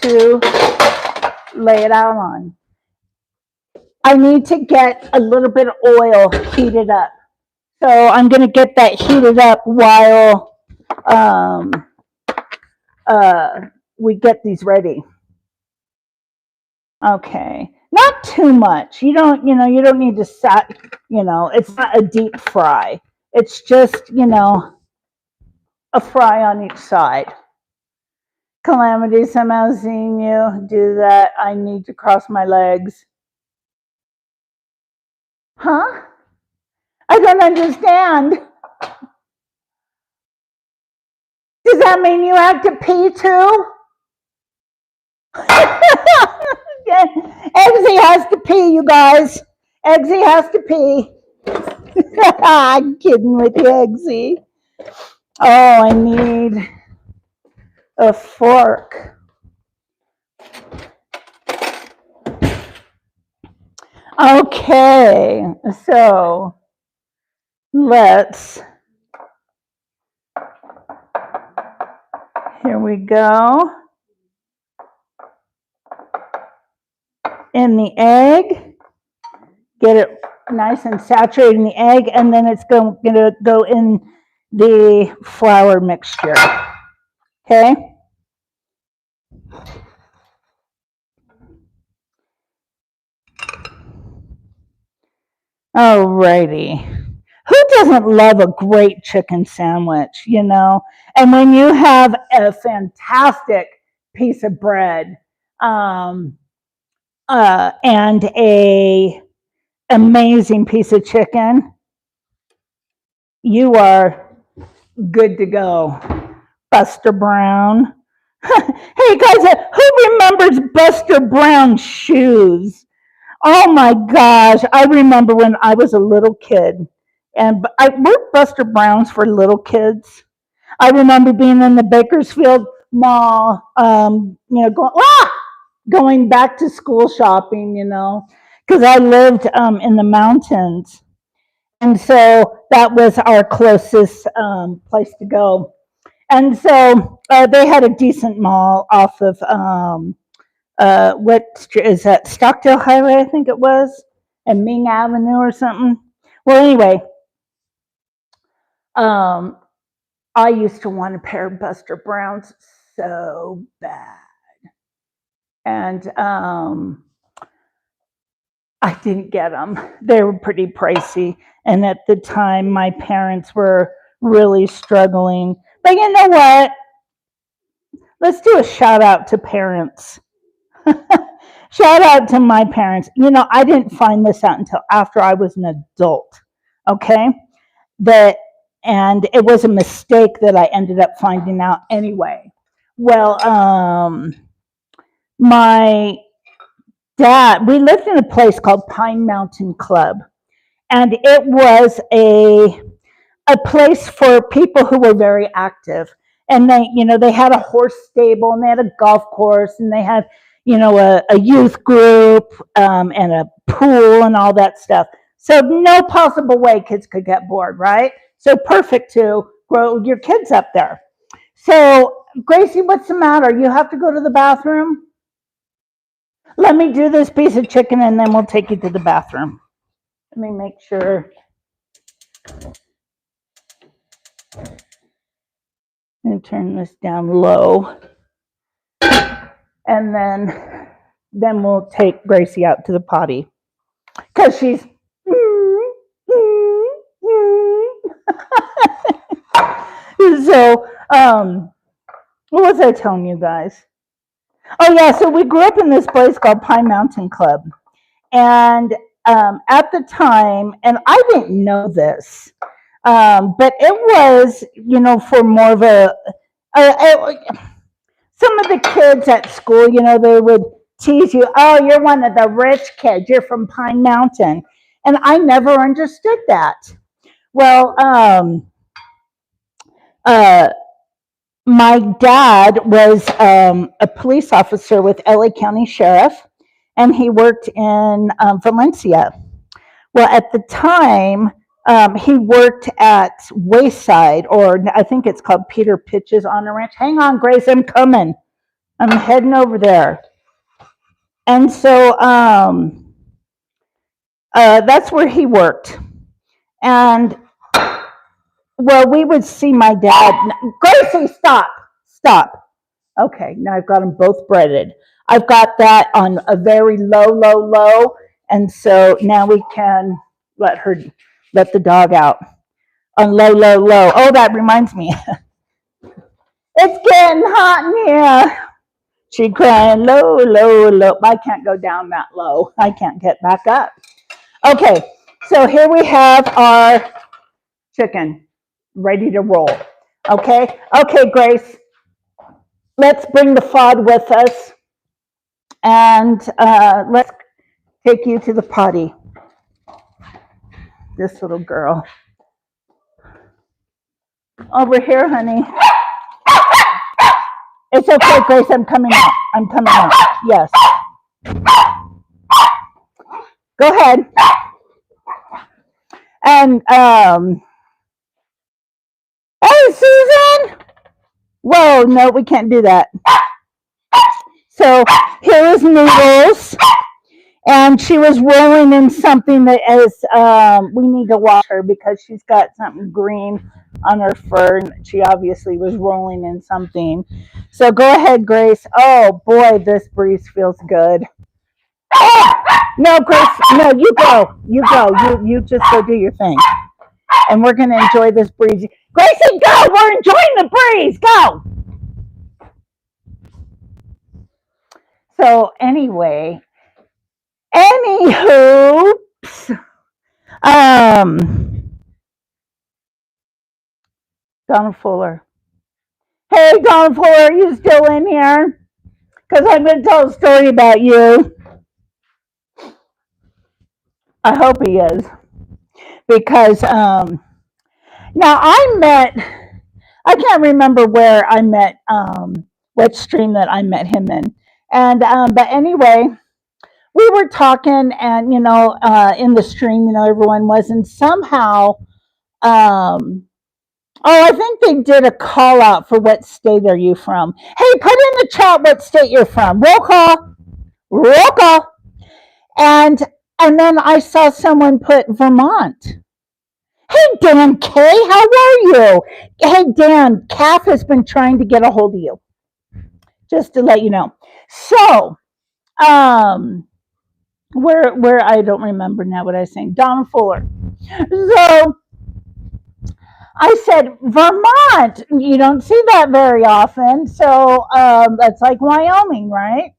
to lay it out on. I need to get a little bit of oil heated up. So I'm going to get that heated up while we get these ready. Okay. Not too much. You don't need to it's not a deep fry. It's just, a fry on each side. Calamity, somehow seeing you do that. I need to cross my legs. Huh? I don't understand. that mean you had to pee too? Eggsy has to pee, you guys. Eggsy has to pee. I'm kidding with you, Eggsy. Oh, I need a fork. Okay, so here we go. In the egg, get it nice and saturated in the egg, and then it's going to go in the flour mixture. Okay? Alrighty. Who doesn't love a great chicken sandwich, you know? And when you have a fantastic piece of bread and a amazing piece of chicken, you are good to go. Buster Brown. Hey guys, who remembers Buster Brown's shoes? Oh my gosh, I remember when I was a little kid, and were Buster Browns for little kids. I remember being in the Bakersfield Mall, going back to school shopping, because I lived in the mountains. And so that was our closest place to go. And so they had a decent mall off of, what is that, Stockdale Highway, I think it was, and Ming Avenue or something. Well, anyway, I used to want a pair of Buster Browns so bad. And I didn't get them. They were pretty pricey. And at the time, my parents were really struggling. But you know what? Let's do a shout out to parents. Shout out to my parents. I didn't find this out until after I was an adult. Okay? And it was a mistake that I ended up finding out anyway. Well, my dad, we lived in a place called Pine Mountain Club, and it was a place for people who were very active. And they had a horse stable, and they had a golf course, and they had, a youth group, and a pool and all that stuff. So no possible way kids could get bored, right? So perfect to grow your kids up there. So Gracie, what's the matter? You have to go to the bathroom? Let me do this piece of chicken and then we'll take you to the bathroom. Let me make sure. And turn this down low. And then we'll take Gracie out to the potty. Because she's so what was I telling you guys? Oh yeah, so we grew up in this place called Pine Mountain Club. And at the time, and I didn't know this, but it was, for more of some of the kids at school, they would tease you, oh, you're one of the rich kids, you're from Pine Mountain. And I never understood that. Well, my dad was a police officer with LA County Sheriff, and he worked in Valencia. Well, at the time, he worked at Wayside, or I think it's called Peter Pitch's on a ranch. Hang on, Grace, I'm coming. I'm heading over there. And so that's where he worked. And well, we would see my dad. Gracie, stop. Okay, now I've got them both breaded. I've got that on a very low. And so now we can let the dog out on low. Oh, that reminds me. It's getting hot in here. She crying low. I can't go down that low. I can't get back up. Okay, so here we have our chicken ready to roll. Okay, okay, Grace. Let's bring the FOD with us, and let's take you to the potty. This little girl. Over here, honey. It's okay, Grace. I'm coming out. I'm coming out. Yes. Go ahead. And hey, Susan. Whoa, no, we can't do that. So here is Noodles, and she was rolling in something that is. We need to watch her because she's got something green on her fur, and she obviously was rolling in something. So go ahead, Grace. Oh boy, this breeze feels good. No, Grace, no, you go. You just go do your thing. And we're gonna enjoy this breeze. Gracie, go! We're enjoying the breeze. Go! So anyway, anywho, Donald Fuller. Hey, Donald Fuller, are you still in here? Because I'm gonna tell a story about you. I hope he is. Because now I can't remember where I met, what stream that I met him in. And, but anyway, we were talking and, in the stream, everyone was, and somehow, I think they did a call out for what state are you from. Hey, put in the chat what state you're from. Roll call. Roll call. And then I saw someone put Vermont. Hey, Dan K, how are you? Hey, Dan, Kath has been trying to get a hold of you, just to let you know. So, where I don't remember now what I was saying. Donald Fuller. So, I said, Vermont, you don't see that very often. So, that's like Wyoming, right?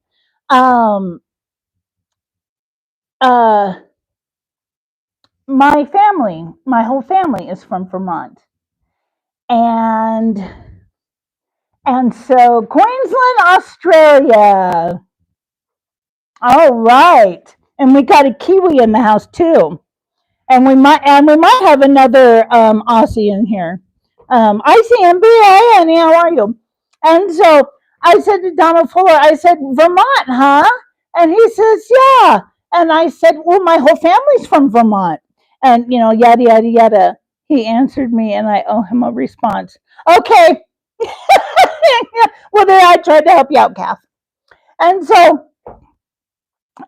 My whole family is from Vermont. And so Queensland, Australia. All right. And we got a Kiwi in the house too. And we might have another Aussie in here. ICMBA, Annie, how are you? And so I said to Donald Fuller, I said, Vermont, huh? And he says, yeah. And I said, well, my whole family's from Vermont. And, yada, yada, yada. He answered me, and I owe him a response. Okay. Well, then I tried to help you out, Kath. And so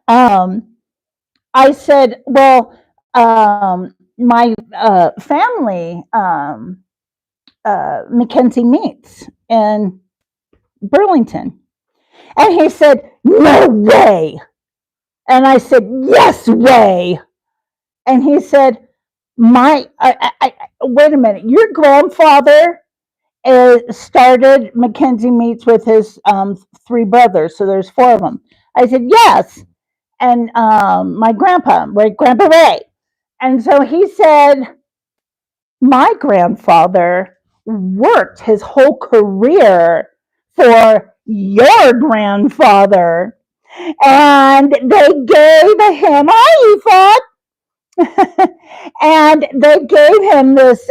I said, well, my family, Mackenzie meets in Burlington. And he said, no way. And I said, yes way. And he said, wait a minute, your grandfather started Mackenzie Meets with his 3 brothers, so there's 4 of them. I said, yes. And my grandpa Ray. And so he said, my grandfather worked his whole career for your grandfather. And they gave him, hi, Yvonne. And they gave him this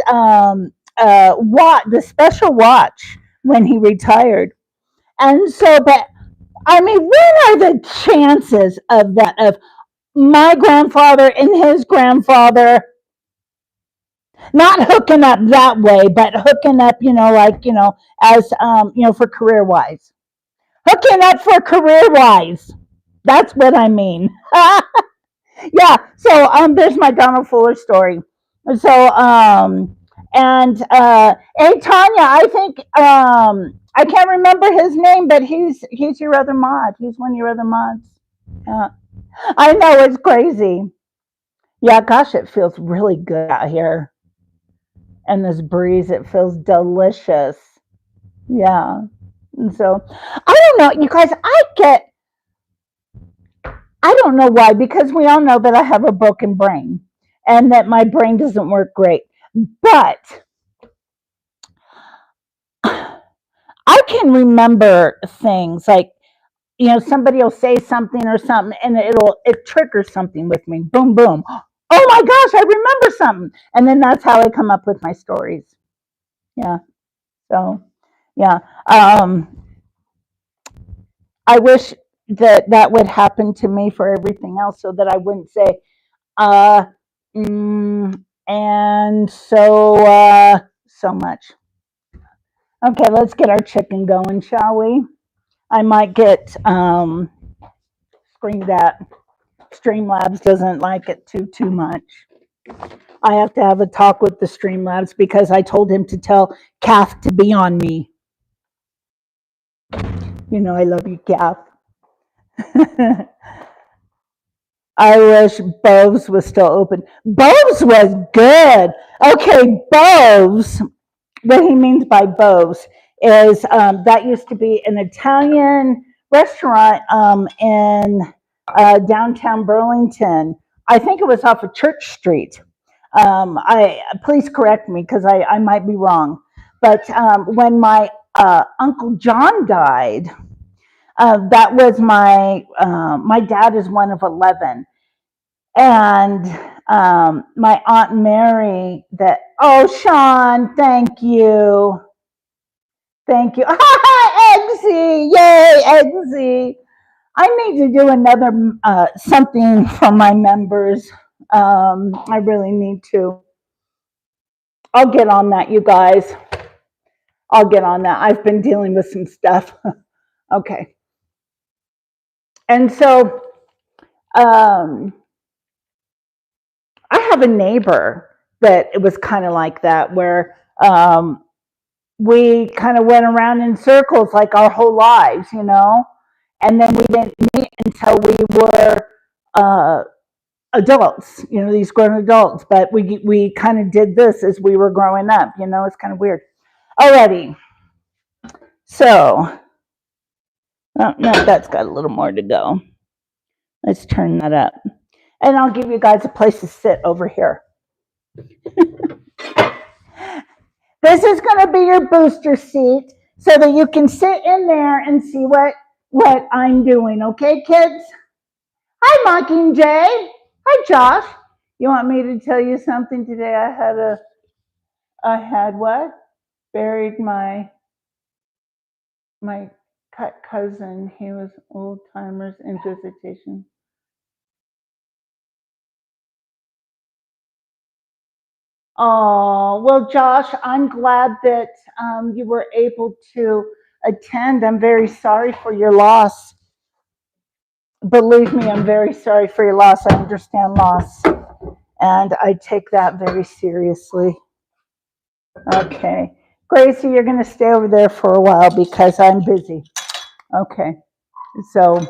the special watch when he retired. And so, but I mean, what are the chances of that, of my grandfather and his grandfather not hooking up that way, but hooking up, as, for career wise? Hooking up for career wise. That's what I mean. Yeah. So, there's my Donald Fuller story. So, and hey, Tanya, I think I can't remember his name, but he's your other mod. He's one of your other mods. I know, it's crazy. Yeah, gosh, it feels really good out here. And this breeze, it feels delicious. Yeah. And so I don't know, you guys, I don't know why, because we all know that I have a broken brain and that my brain doesn't work great. But can remember things like, somebody will say something or something, and it triggers something with me. Boom, boom. Oh my gosh, I remember something. And then that's how I come up with my stories. Yeah. So, yeah. I wish that would happen to me for everything else, so that I wouldn't say, uh, and so much. Okay, let's get our chicken going, shall we? I might get screamed at. Streamlabs doesn't like it too much. I have to have a talk with the Streamlabs because I told him to tell Kath to be on me. I love you, Kath. I wish Boves was still open. Boves was good. Okay, Boves, what he means by Boves is that used to be an Italian restaurant in downtown Burlington. I think it was off of Church Street. Please correct me because I might be wrong. But when my Uncle John died, that was my dad is one of 11. And my Aunt Mary Sean, thank you. Thank you. Eggsy, yay, Eggsy. I need to do another something for my members. I really need to. I'll get on that, you guys. I'll get on that. I've been dealing with some stuff. Okay. And so I have a neighbor that it was kind of like that, where we kind of went around in circles like our whole lives, and then we didn't meet until we were adults, these grown adults. But we kind of did this as we were growing up, it's kind of weird. Alrighty. So, no, that's got a little more to go. Let's turn that up. And I'll give you guys a place to sit over here. This is going to be your booster seat so that you can sit in there and see what I'm doing. Okay, kids? Hi, Mockingjay. Hi, Josh. You want me to tell you something today? I had what? Buried my cousin. He was old timers in visitation. Oh, well, Josh, I'm glad that you were able to attend. I'm very sorry for your loss. Believe me, I'm very sorry for your loss. I understand loss, and I take that very seriously. Okay. Gracie, you're going to stay over there for a while because I'm busy. Okay. So,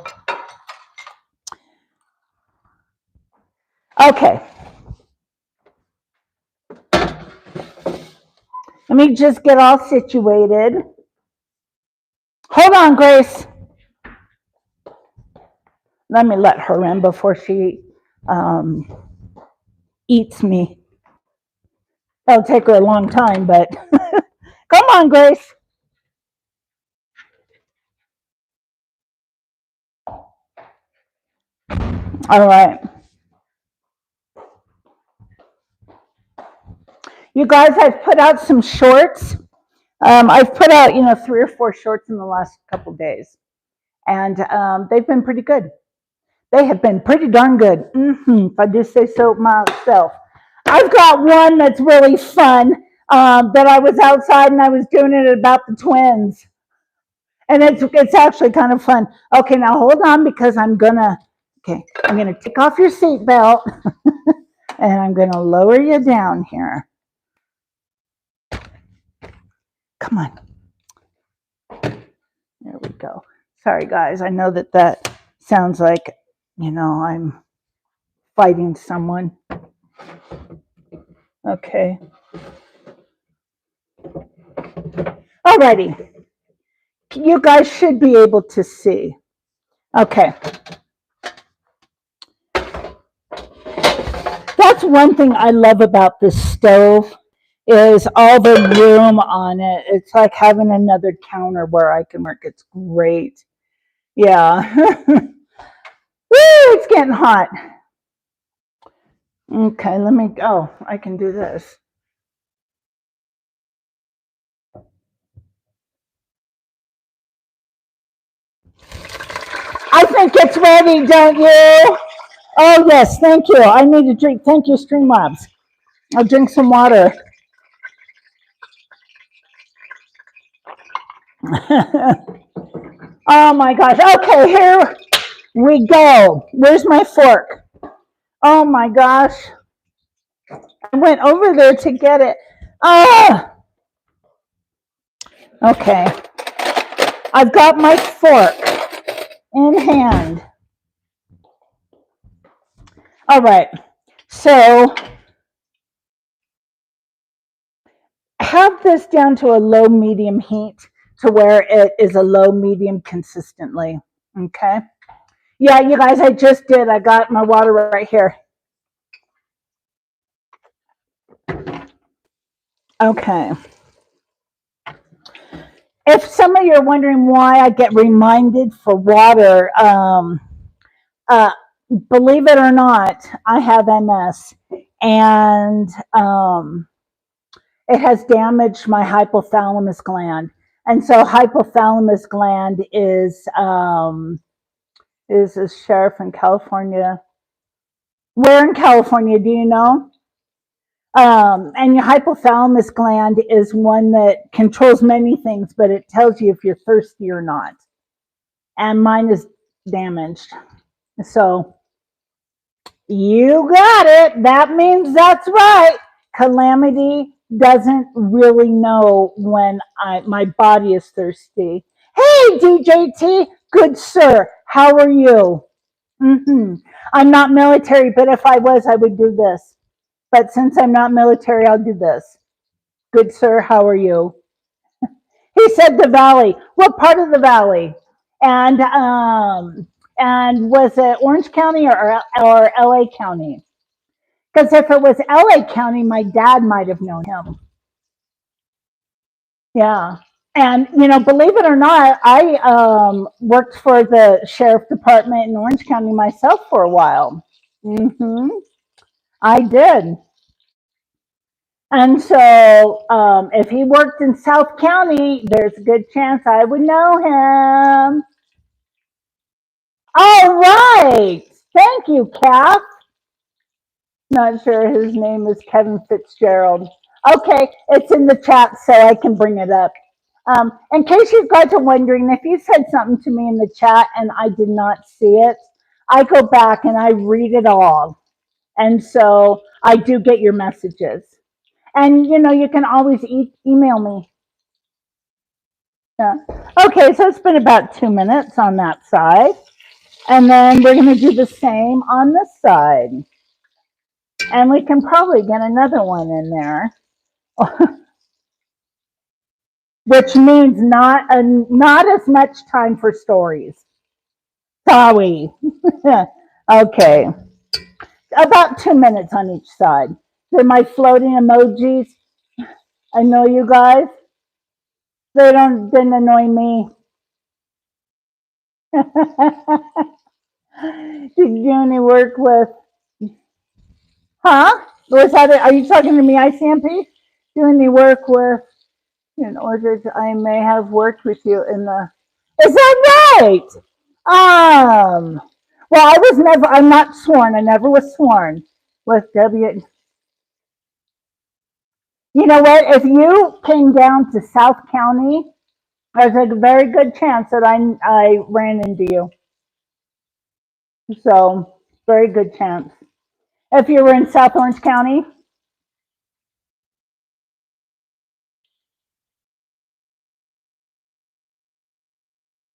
okay. Let me just get all situated. Hold on, Grace. Let me let her in before she eats me. That'll take her a long time, but come on, Grace. All right. You guys, I've put out some shorts. I've put out, 3 or 4 shorts in the last couple days, and they've been pretty good. They have been pretty darn good, if I do say so myself. I've got one that's really fun that I was outside and I was doing it about the twins, and it's actually kind of fun. Okay, now hold on because I'm gonna take off your seatbelt and I'm gonna lower you down here. Come on. There we go. Sorry, guys. I know that sounds like, I'm fighting someone. Okay. Alrighty. You guys should be able to see. Okay. That's one thing I love about this stove is all the room on it. It's like having another counter where I can work. It's great. Yeah. Woo, it's getting hot. Okay, let me go. I can do this. I think it's ready, don't you? Oh, yes, thank you. I need to drink. Thank you, Streamlabs. I'll drink some water. Oh my gosh. Okay, here we go. Where's my fork? Oh my gosh. I went over there to get it. Ah! Okay. I've got my fork in hand. All right. So have this down to a low medium heat to where it is a low medium consistently. Okay. Yeah, you guys, I just did. I got my water right here. Okay. If some of you are wondering why I get reminded for water, believe it or not, I have MS, and it has damaged my hypothalamus gland. And so hypothalamus gland is a sheriff in California. Where in California, do you know? And your hypothalamus gland is one that controls many things, but it tells you if you're thirsty or not. And mine is damaged. So you got it. That means that's right. Calamity doesn't really know when my body is thirsty. Hey, DJT, good sir, how are you? I'm not military, but if I was, I would do this. But since I'm not military, I'll do this. Good sir, how are you? He said the valley. What part of the valley? And was it Orange County or LA County? Because if it was LA County, my dad might have known him. Yeah. And, believe it or not, I worked for the sheriff department in Orange County myself for a while. I did. And so if he worked in South County, there's a good chance I would know him. All right. Thank you, Kath. Not sure his name is Kevin Fitzgerald. Okay, it's in the chat, so I can bring it up. In case you guys are wondering, if you said something to me in the chat and I did not see it, I go back and I read it all. And so I do get your messages. And, you can always email me. Yeah. Okay, so it's been about 2 minutes on that side. And then we're going to do the same on this side. And we can probably get another one in there. Which means not as much time for stories. Sorry. Okay. About 2 minutes on each side. They're my floating emojis. I know you guys. They didn't annoy me. Did you do any work with? Huh? Was that it? Are you talking to me, ICMP? Do any work with? In order to, I may have worked with you in the. Is that right? Well, I was never. I'm not sworn. I never was sworn with W. You know what? If you came down to South County, there's a very good chance that I ran into you. So, very good chance. If you were in South Orange County.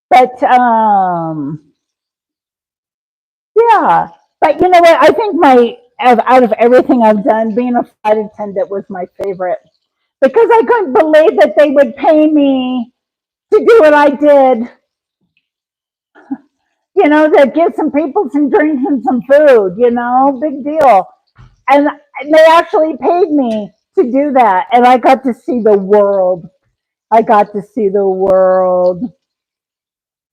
But, yeah. But you know what? I think out of everything I've done, being a flight attendant was my favorite. Because I couldn't believe that they would pay me to do what I did. To give some people some drinks and some food, big deal. And they actually paid me to do that. And I got to see the world. I got to see the world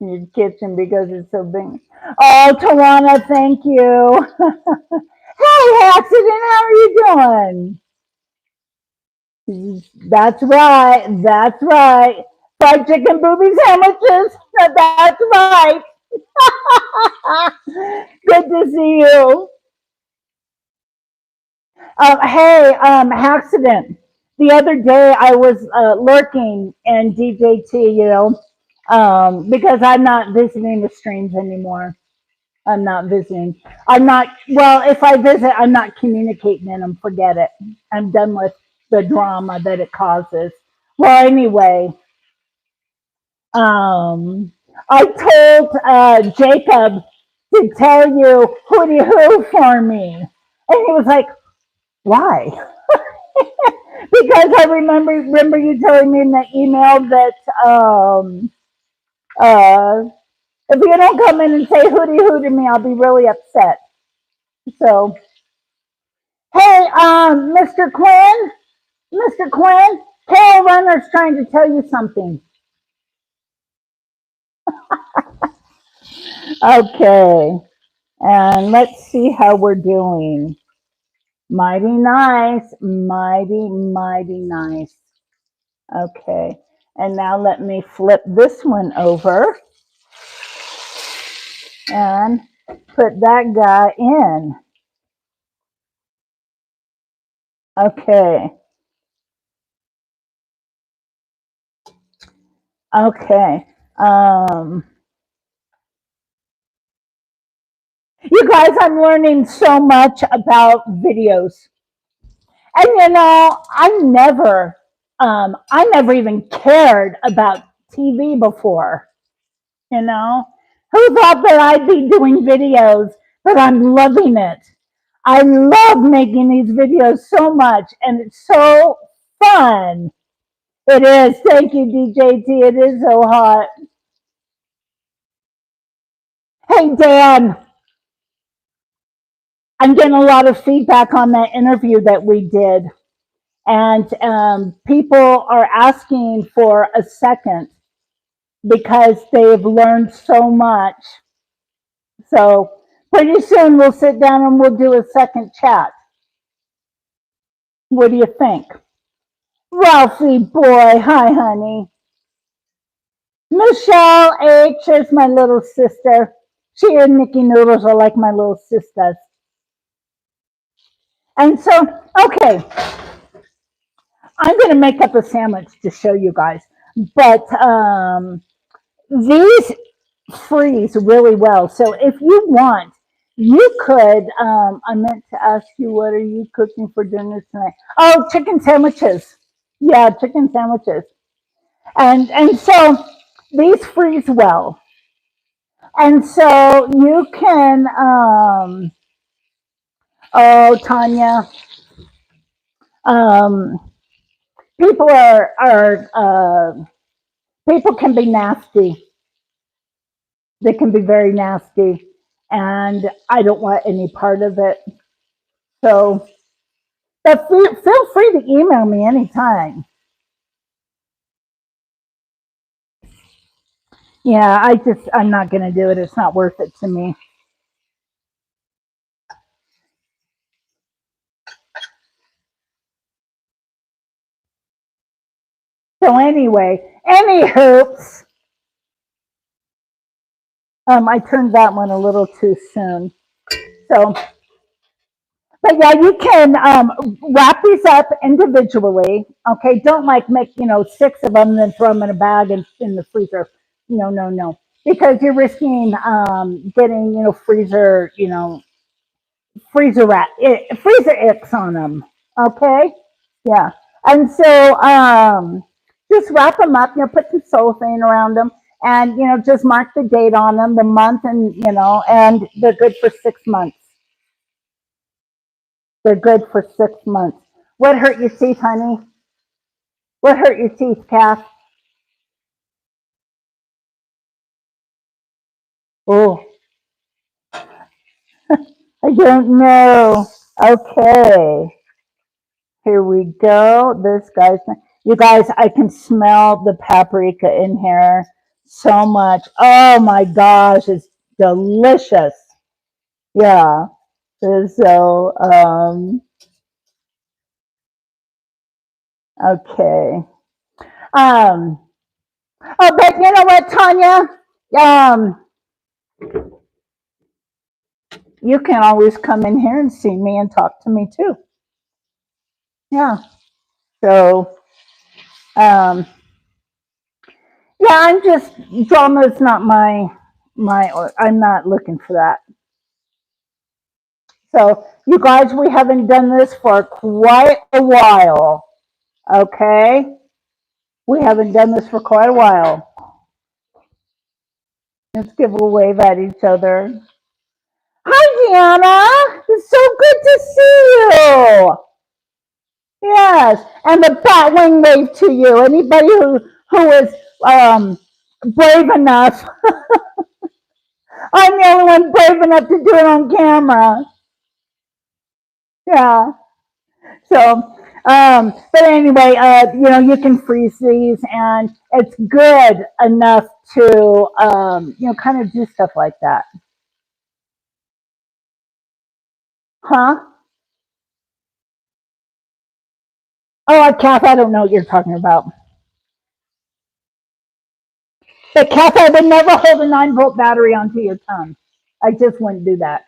in your kitchen because it's so big. Oh, Tawana, thank you. Hey, Accident, how are you doing? That's right. That's right. Fried chicken booby sandwiches. That's right. Good to see you. Hey, accident. The other day I was lurking in DJT, because I'm not visiting the streams anymore. I'm not visiting. I'm not, well, if I visit, I'm not communicating in them. Forget it. I'm done with the drama that it causes. Well, anyway, um, I told Jacob to tell you hooty hoo for me. And he was like, why? Because I remember you telling me in the email that uh, if you don't come in and say hooty hoo to me, I'll be really upset. So, hey, Mr. Quinn, Carol Runner's trying to tell you something. Okay, and let's see how we're doing. Mighty nice, mighty nice. Okay, and now let me flip this one over and put that guy in. Okay. Okay. You guys, I'm learning so much about videos. And I never even cared about TV before. You know, who thought that I'd be doing videos? But I'm loving it. I love making these videos so much, and it's so fun. It is. Thank you, DJT. It is so hot. Hey, Dan, I'm getting a lot of feedback on that interview that we did. And people are asking for a second because they've learned so much. So pretty soon we'll sit down and we'll do a second chat. What do you think? Ralphie boy, hi honey. Michelle H is my little sister. She and Nikki Noodles are like my little sisters. And so, okay, I'm going to make up a sandwich to show you guys. But these freeze really well. So if you want, you could, I meant to ask you, what are you cooking for dinner tonight? Oh, chicken sandwiches. Yeah, chicken sandwiches. And so these freeze well. And so you can, oh, Tanya, um, people people can be nasty. They can be very nasty. And I don't want any part of it. So, but feel free to email me anytime. Yeah, I'm not going to do it. It's not worth it to me. So anyway, any hoops. I turned that one a little too soon. So, but yeah, you can wrap these up individually. Okay, don't like make 6 of them and then throw them in a bag and in the freezer. No, no, no, because you're risking getting freezer icks on them. Okay, yeah, and so just wrap them up. Put some cellophane around them, and just mark the date on them, the month, and they're good for 6 months. They're good for 6 months. What hurt your teeth, honey? What hurt your teeth, Kath? Oh, I don't know. Okay. Here we go. This guy's, you guys, I can smell the paprika in here so much. Oh my gosh, it's delicious. Yeah. So, okay. Um, oh, but you know what, Tanya? Um, you can always come in here and see me and talk to me too. Yeah. So, um, yeah, I'm just, drama is not I'm not looking for that. So, you guys, we haven't done this for quite a while. Okay? We haven't done this for quite a while. Let's give a wave at each other. Hi, Deanna. It's so good to see you. Yes, and the bat wing wave to you. Anybody who is brave enough. I'm the only one brave enough to do it on camera. Yeah. So, but anyway, you can freeze these, and it's good enough to, kind of do stuff like that. Huh? Oh, Kath, I don't know what you're talking about. But Kath, I would never hold a 9-volt battery onto your tongue. I just wouldn't do that.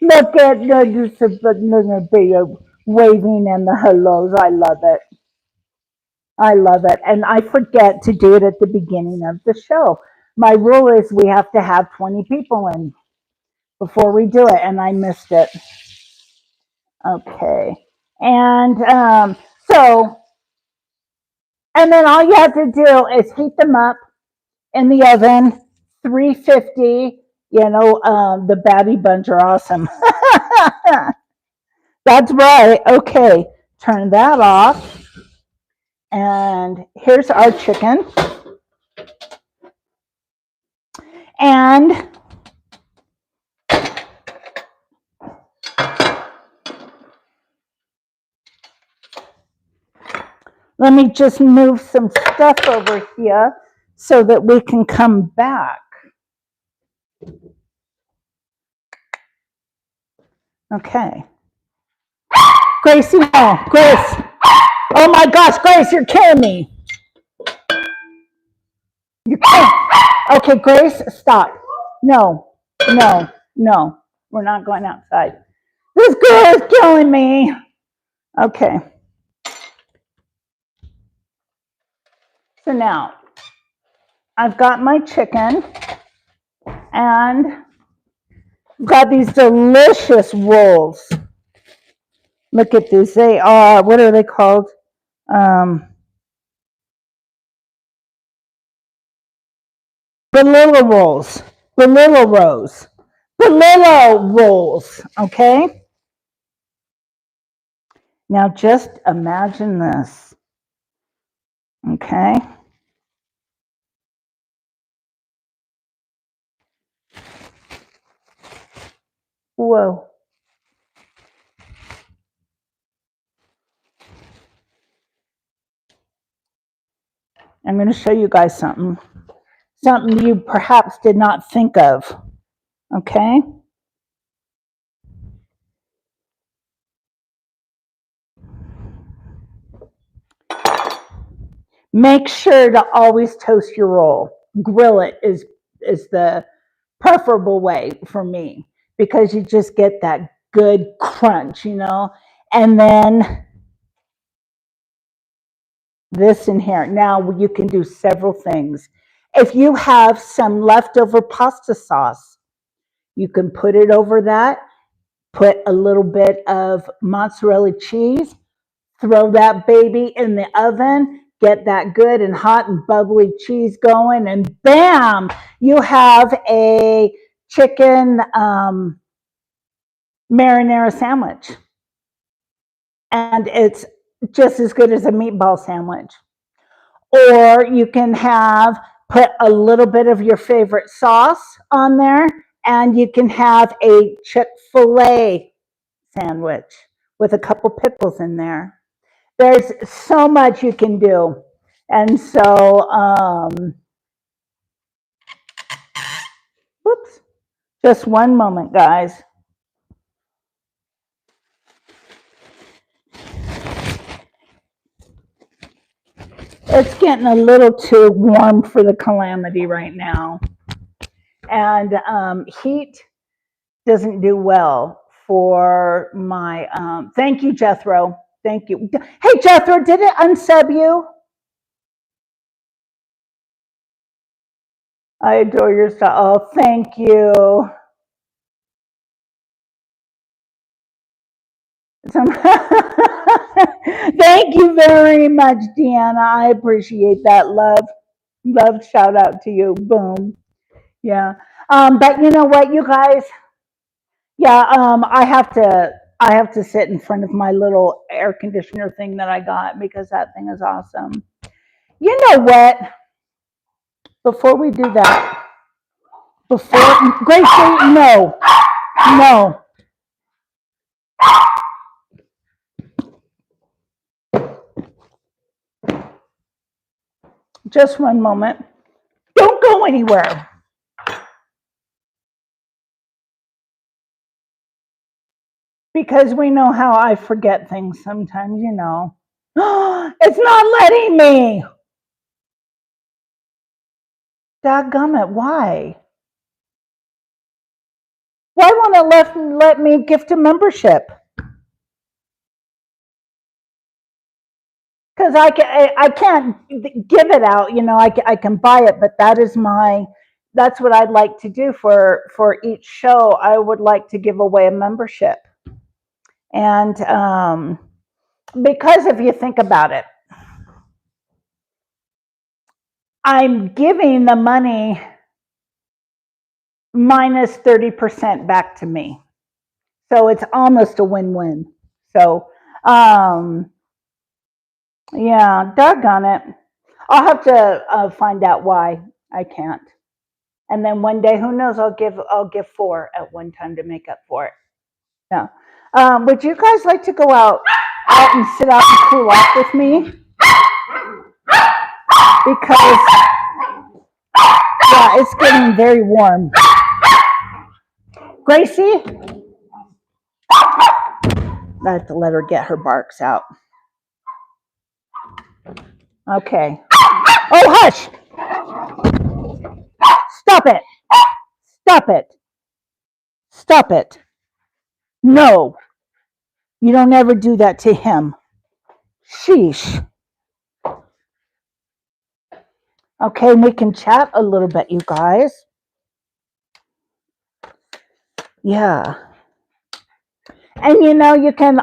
Look at the waving and the hellos. I love it. I love it. And I forget to do it at the beginning of the show. My rule is we have to have 20 people in before we do it, and I missed it. Okay. And and then all you have to do is heat them up in the oven, 350. The Babby Buns are awesome. That's right. Okay. Turn that off. And here's our chicken. And let me just move some stuff over here so that we can come back. Okay. Gracie, no. Grace. Oh my gosh, Grace, you're killing me. You can't. Okay, Grace, stop. No. We're not going outside. This girl is killing me. Okay. So now I've got my chicken and got these delicious rolls. Look at these. They are, what are they called? Balilla rolls. Balilla rolls. Okay. Now just imagine this. Okay. Whoa. I'm going to show you guys something you perhaps did not think of. Okay. Make sure to always toast your roll. Grill it is the preferable way for me, because you just get that good crunch, and then this in here. Now you can do several things. If you have some leftover pasta sauce, you can put it over that, put a little bit of mozzarella cheese, throw that baby in the oven, get that good and hot and bubbly cheese going, and bam, you have a chicken marinara sandwich. And it's just as good as a meatball sandwich. Or you can put a little bit of your favorite sauce on there, and you can have a Chick-fil-A sandwich with a couple pickles in there. There's so much you can do. And so, whoops, just one moment, guys. It's getting a little too warm for the Calamity right now. And heat doesn't do well for my, thank you, Jethro. Thank you. Hey, Jethro, did it unsub you? I adore your style. Oh, thank you. Thank you very much, Deanna. I appreciate that. Love, shout out to you. Boom. Yeah. But you know what, you guys? Yeah. I have to sit in front of my little air conditioner thing that I got because that thing is awesome. You know what? Before we do that, Gracie, no. Just one moment. Don't go anywhere. Because we know how I forget things sometimes, you know. It's not letting me. Dadgummit, why? Why won't it let me gift a membership? Because I can't give it out, you know. I can buy it, but that's what I'd like to do for each show. I would like to give away a membership. And because if you think about it, I'm giving the money minus 30% back to me. So it's almost a win-win. So, yeah, doggone it. I'll have to find out why I can't. And then one day, who knows, I'll give 4 at one time to make up for it. Yeah. Would you guys like to go out and sit out and cool off with me? Because, yeah, it's getting very warm. Gracie? I have to let her get her barks out. Okay. Oh, hush! Stop it! Stop it! Stop it! No! You don't ever do that to him. Sheesh. Okay, we can chat a little bit, you guys. Yeah. And you know, you can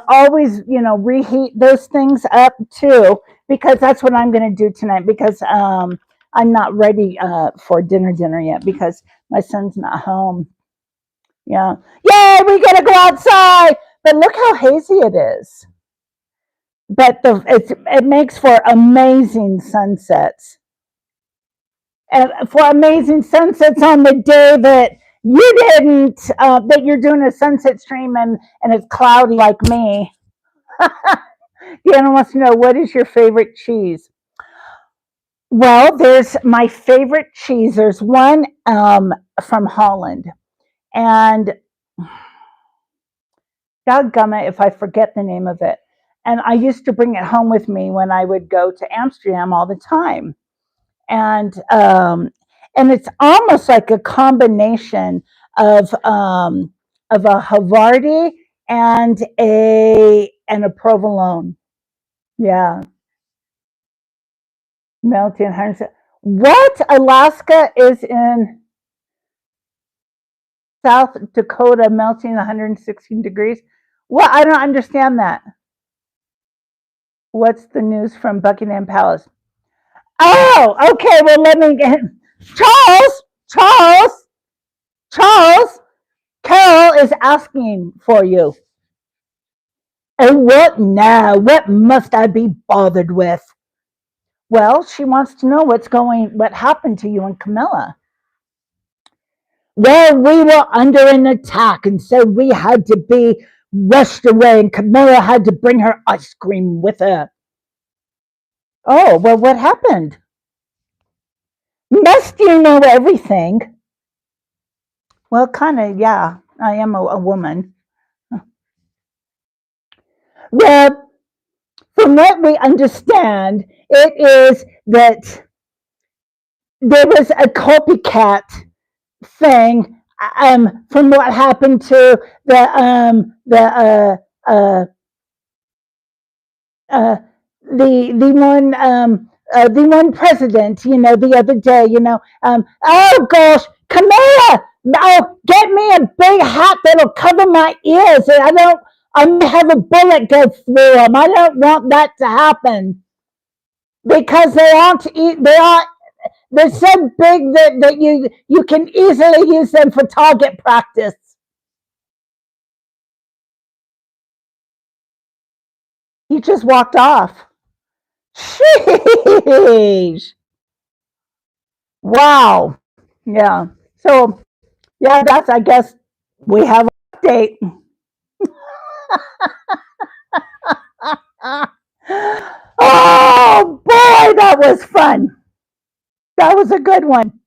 always, you know, reheat those things up too, because that's what I'm going to do tonight, because I'm not ready for dinner yet because my son's not home. Yeah. Yay, we get to go outside. But look how hazy it is. But it makes for amazing sunsets. And for amazing sunsets on the day that you didn't, that you're doing a sunset stream and it's cloudy like me. Deanna wants to know, what is your favorite cheese? Well, there's my favorite cheese. There's one from Holland. And doggone if I forget the name of it. And I used to bring it home with me when I would go to Amsterdam all the time. And it's almost like a combination of a Havarti and a provolone. Yeah. Melting 100. What? Alaska is in South Dakota, melting 116 degrees. Well, I don't understand that. What's the news from Buckingham Palace? Oh, okay. Well, let me get Charles. Carol is asking for you. Oh, what now? What must I be bothered with? Well, she wants to know what happened to you and Camilla. Well, we were under an attack, and so we had to be rushed away, and Camilla had to bring her ice cream with her. Oh, well, what happened? Must you know everything? Well, kind of, yeah. I am a woman. Well, from what we understand, it is that there was a copycat thing from what happened to uh, the one president, the other day, oh gosh, Camilla, oh, get me a big hat that'll cover my ears, and I may have a bullet go through them. I don't want that to happen because they're so big that you can easily use them for target practice. He just walked off. Sheesh. Wow. Yeah. So, yeah, that's, I guess, we have an update. Oh, boy, that was fun. That was a good one.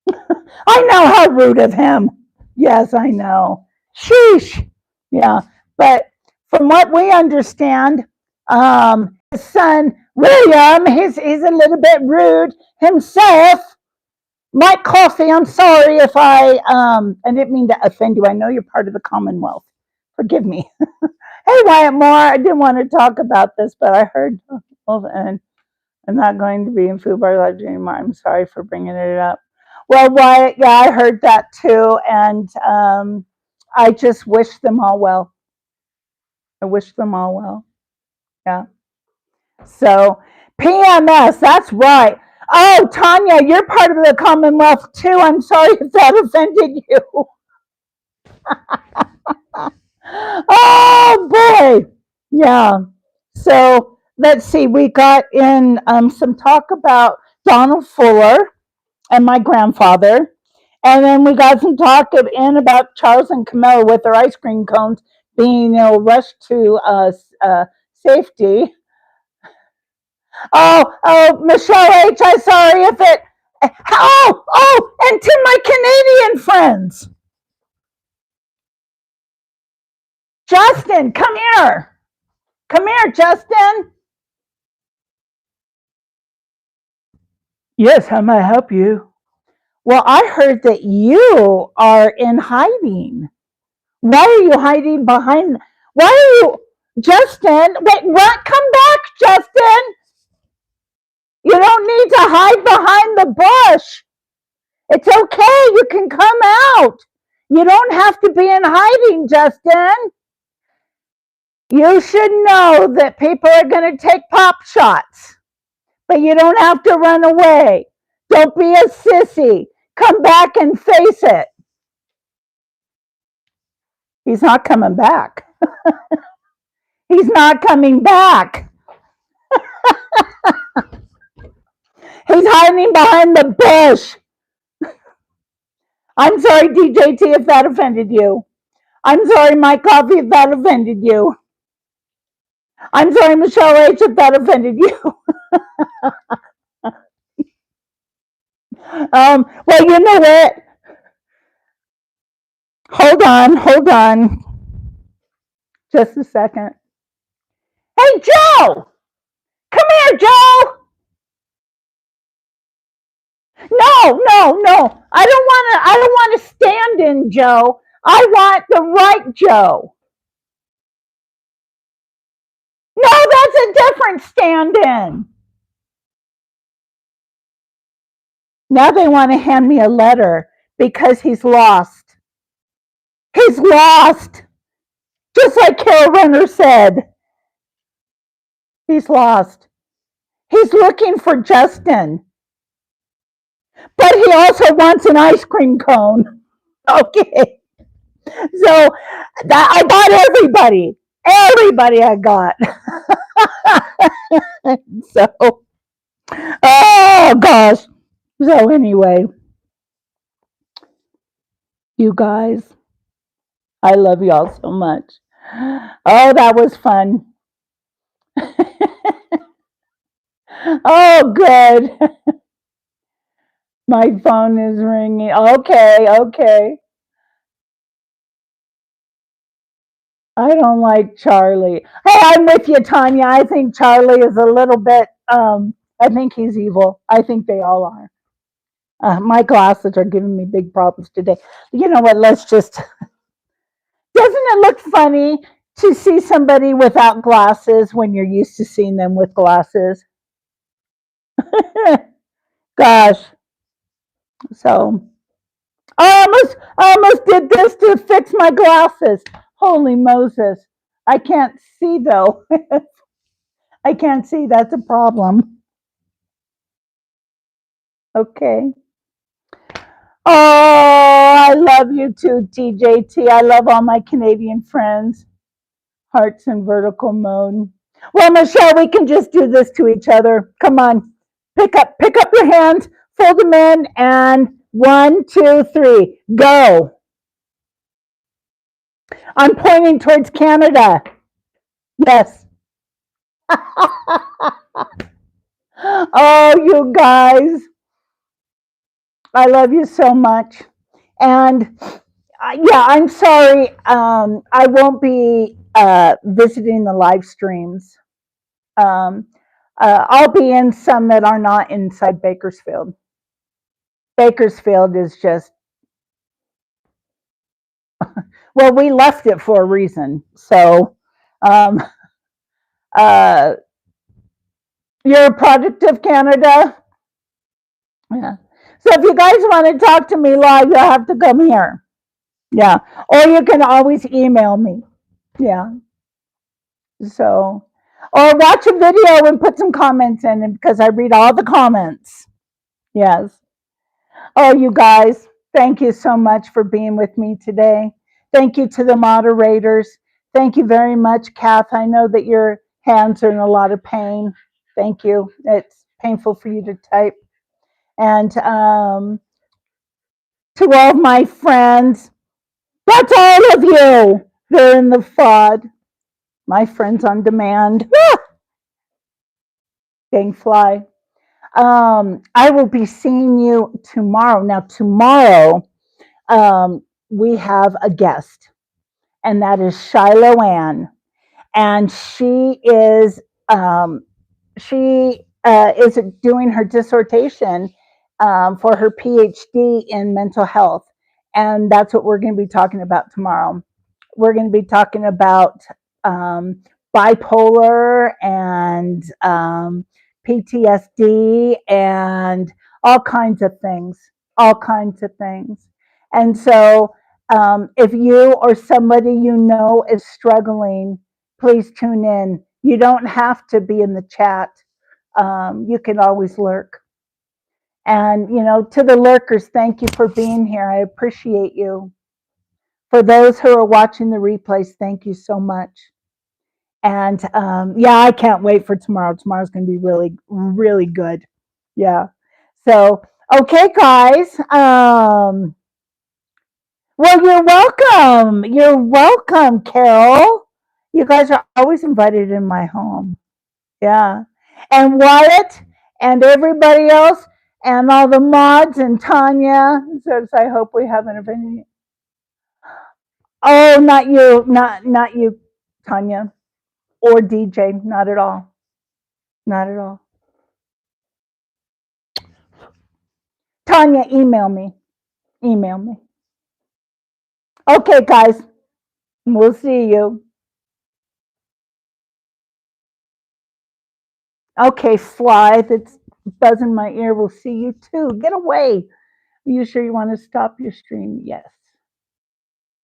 I know how rude of him. Yes, I know. Sheesh. Yeah. But from what we understand, his son, William, he's a little bit rude himself. Mike Coffey, I'm sorry if I didn't mean to offend you. I know you're part of the Commonwealth. Forgive me. Hey, Wyatt Moore, I didn't want to talk about this, but I heard, and I'm not going to be in Food Bar Lodge anymore. I'm sorry for bringing it up. Well, Wyatt, yeah, I heard that too, and I just wish them all well. I wish them all well. Yeah. So, PMS, that's right. Oh, Tanya, you're part of the Commonwealth too. I'm sorry if that offended you. Oh, boy. Yeah. So, let's see. We got in some talk about Donald Fuller and my grandfather. And then we got some talk in about Charles and Camilla with their ice cream cones being rushed to safety. Oh, Michelle H., I'm sorry if it. And to my Canadian friends. Justin, come here. Come here, Justin. Yes, how may I help you? Well, I heard that you are in hiding. Why are you hiding behind? Why are you, Justin? Wait, what? Come back, Justin. You don't need to hide behind the bush. It's okay. You can come out. You don't have to be in hiding, Justin. You should know that people are going to take pop shots, but you don't have to run away. Don't be a sissy. Come back and face it. He's not coming back. He's not coming back. He's hiding behind the bush. I'm sorry, DJT, if that offended you. I'm sorry, Mike Coffey, if that offended you. I'm sorry, Michelle H., if that offended you. Well, you know what? Hold on. Just a second. Hey, Joe! Come here, Joe! No. I don't want to stand in Joe. I want the right Joe. No, that's a different stand-in. Now they want to hand me a letter because he's lost. He's lost. Just like Carol Renner said. He's lost. He's looking for Justin. But he also wants an ice cream cone. Okay. So I got everybody. Everybody I got. So, oh gosh. So anyway. You guys, I love y'all so much. Oh, that was fun. Oh, good. My phone is ringing. Okay, okay. I don't like Charlie. Hey, I'm with you, Tanya. I think Charlie is a little bit, I think he's evil. I think they all are. My glasses are giving me big problems today. You know what? Let's just, doesn't it look funny to see somebody without glasses when you're used to seeing them with glasses? Gosh. So, I almost did this to fix my glasses. Holy Moses. I can't see though. I can't see. That's a problem. Okay. Oh, I love you too, TJT. I love all my Canadian friends. Hearts in vertical mode. Well, Michelle, we can just do this to each other. Come on. Pick up your hands, fold them in, and 1, 2, 3, go. I'm pointing towards Canada. Yes. Oh, you guys. I love you so much. And yeah, I'm sorry. I won't be visiting the live streams. Um, I'll be in some that are not inside Bakersfield. Bakersfield is just, well, we left it for a reason. So um, uh, you're a product of Canada. Yeah. So if you guys want to talk to me live, you'll have to come here. Yeah. Or you can always email me. Yeah. So, or watch a video and put some comments in because I read all the comments. Yes. Oh, you guys, thank you so much for being with me today. Thank you to the moderators. Thank you very much, Kath. I know that your hands are in a lot of pain. Thank you. It's painful for you to type. And to all of my friends, that's all of you. They're in the FOD. My friends on demand. Dang fly. I will be seeing you tomorrow. Now, tomorrow, we have a guest, and that is Shiloh Ann. And um, she is doing her dissertation for her PhD in mental health, and that's what we're going to be talking about tomorrow. We're going to be talking about um, bipolar and PTSD and all kinds of things, all kinds of things. And so, if you or somebody you know is struggling, please tune in. You don't have to be in the chat. You can always lurk. And, to the lurkers, thank you for being here. I appreciate you. For those who are watching the replays, thank you so much. And yeah, I can't wait for tomorrow. Tomorrow's going to be really, really good. Yeah. So, okay, guys. Well, you're welcome. You're welcome, Carol. You guys are always invited in my home. Yeah. And Wyatt and everybody else and all the mods and Tanya. Says, I hope we haven't offended you. Oh, not you. Not you, Tanya. Or DJ. Not at all. Not at all. Tanya, email me. Email me. Okay, guys. We'll see you. Okay, Fly, that's buzzing my ear. We'll see you too. Get away. Are you sure you want to stop your stream? Yes.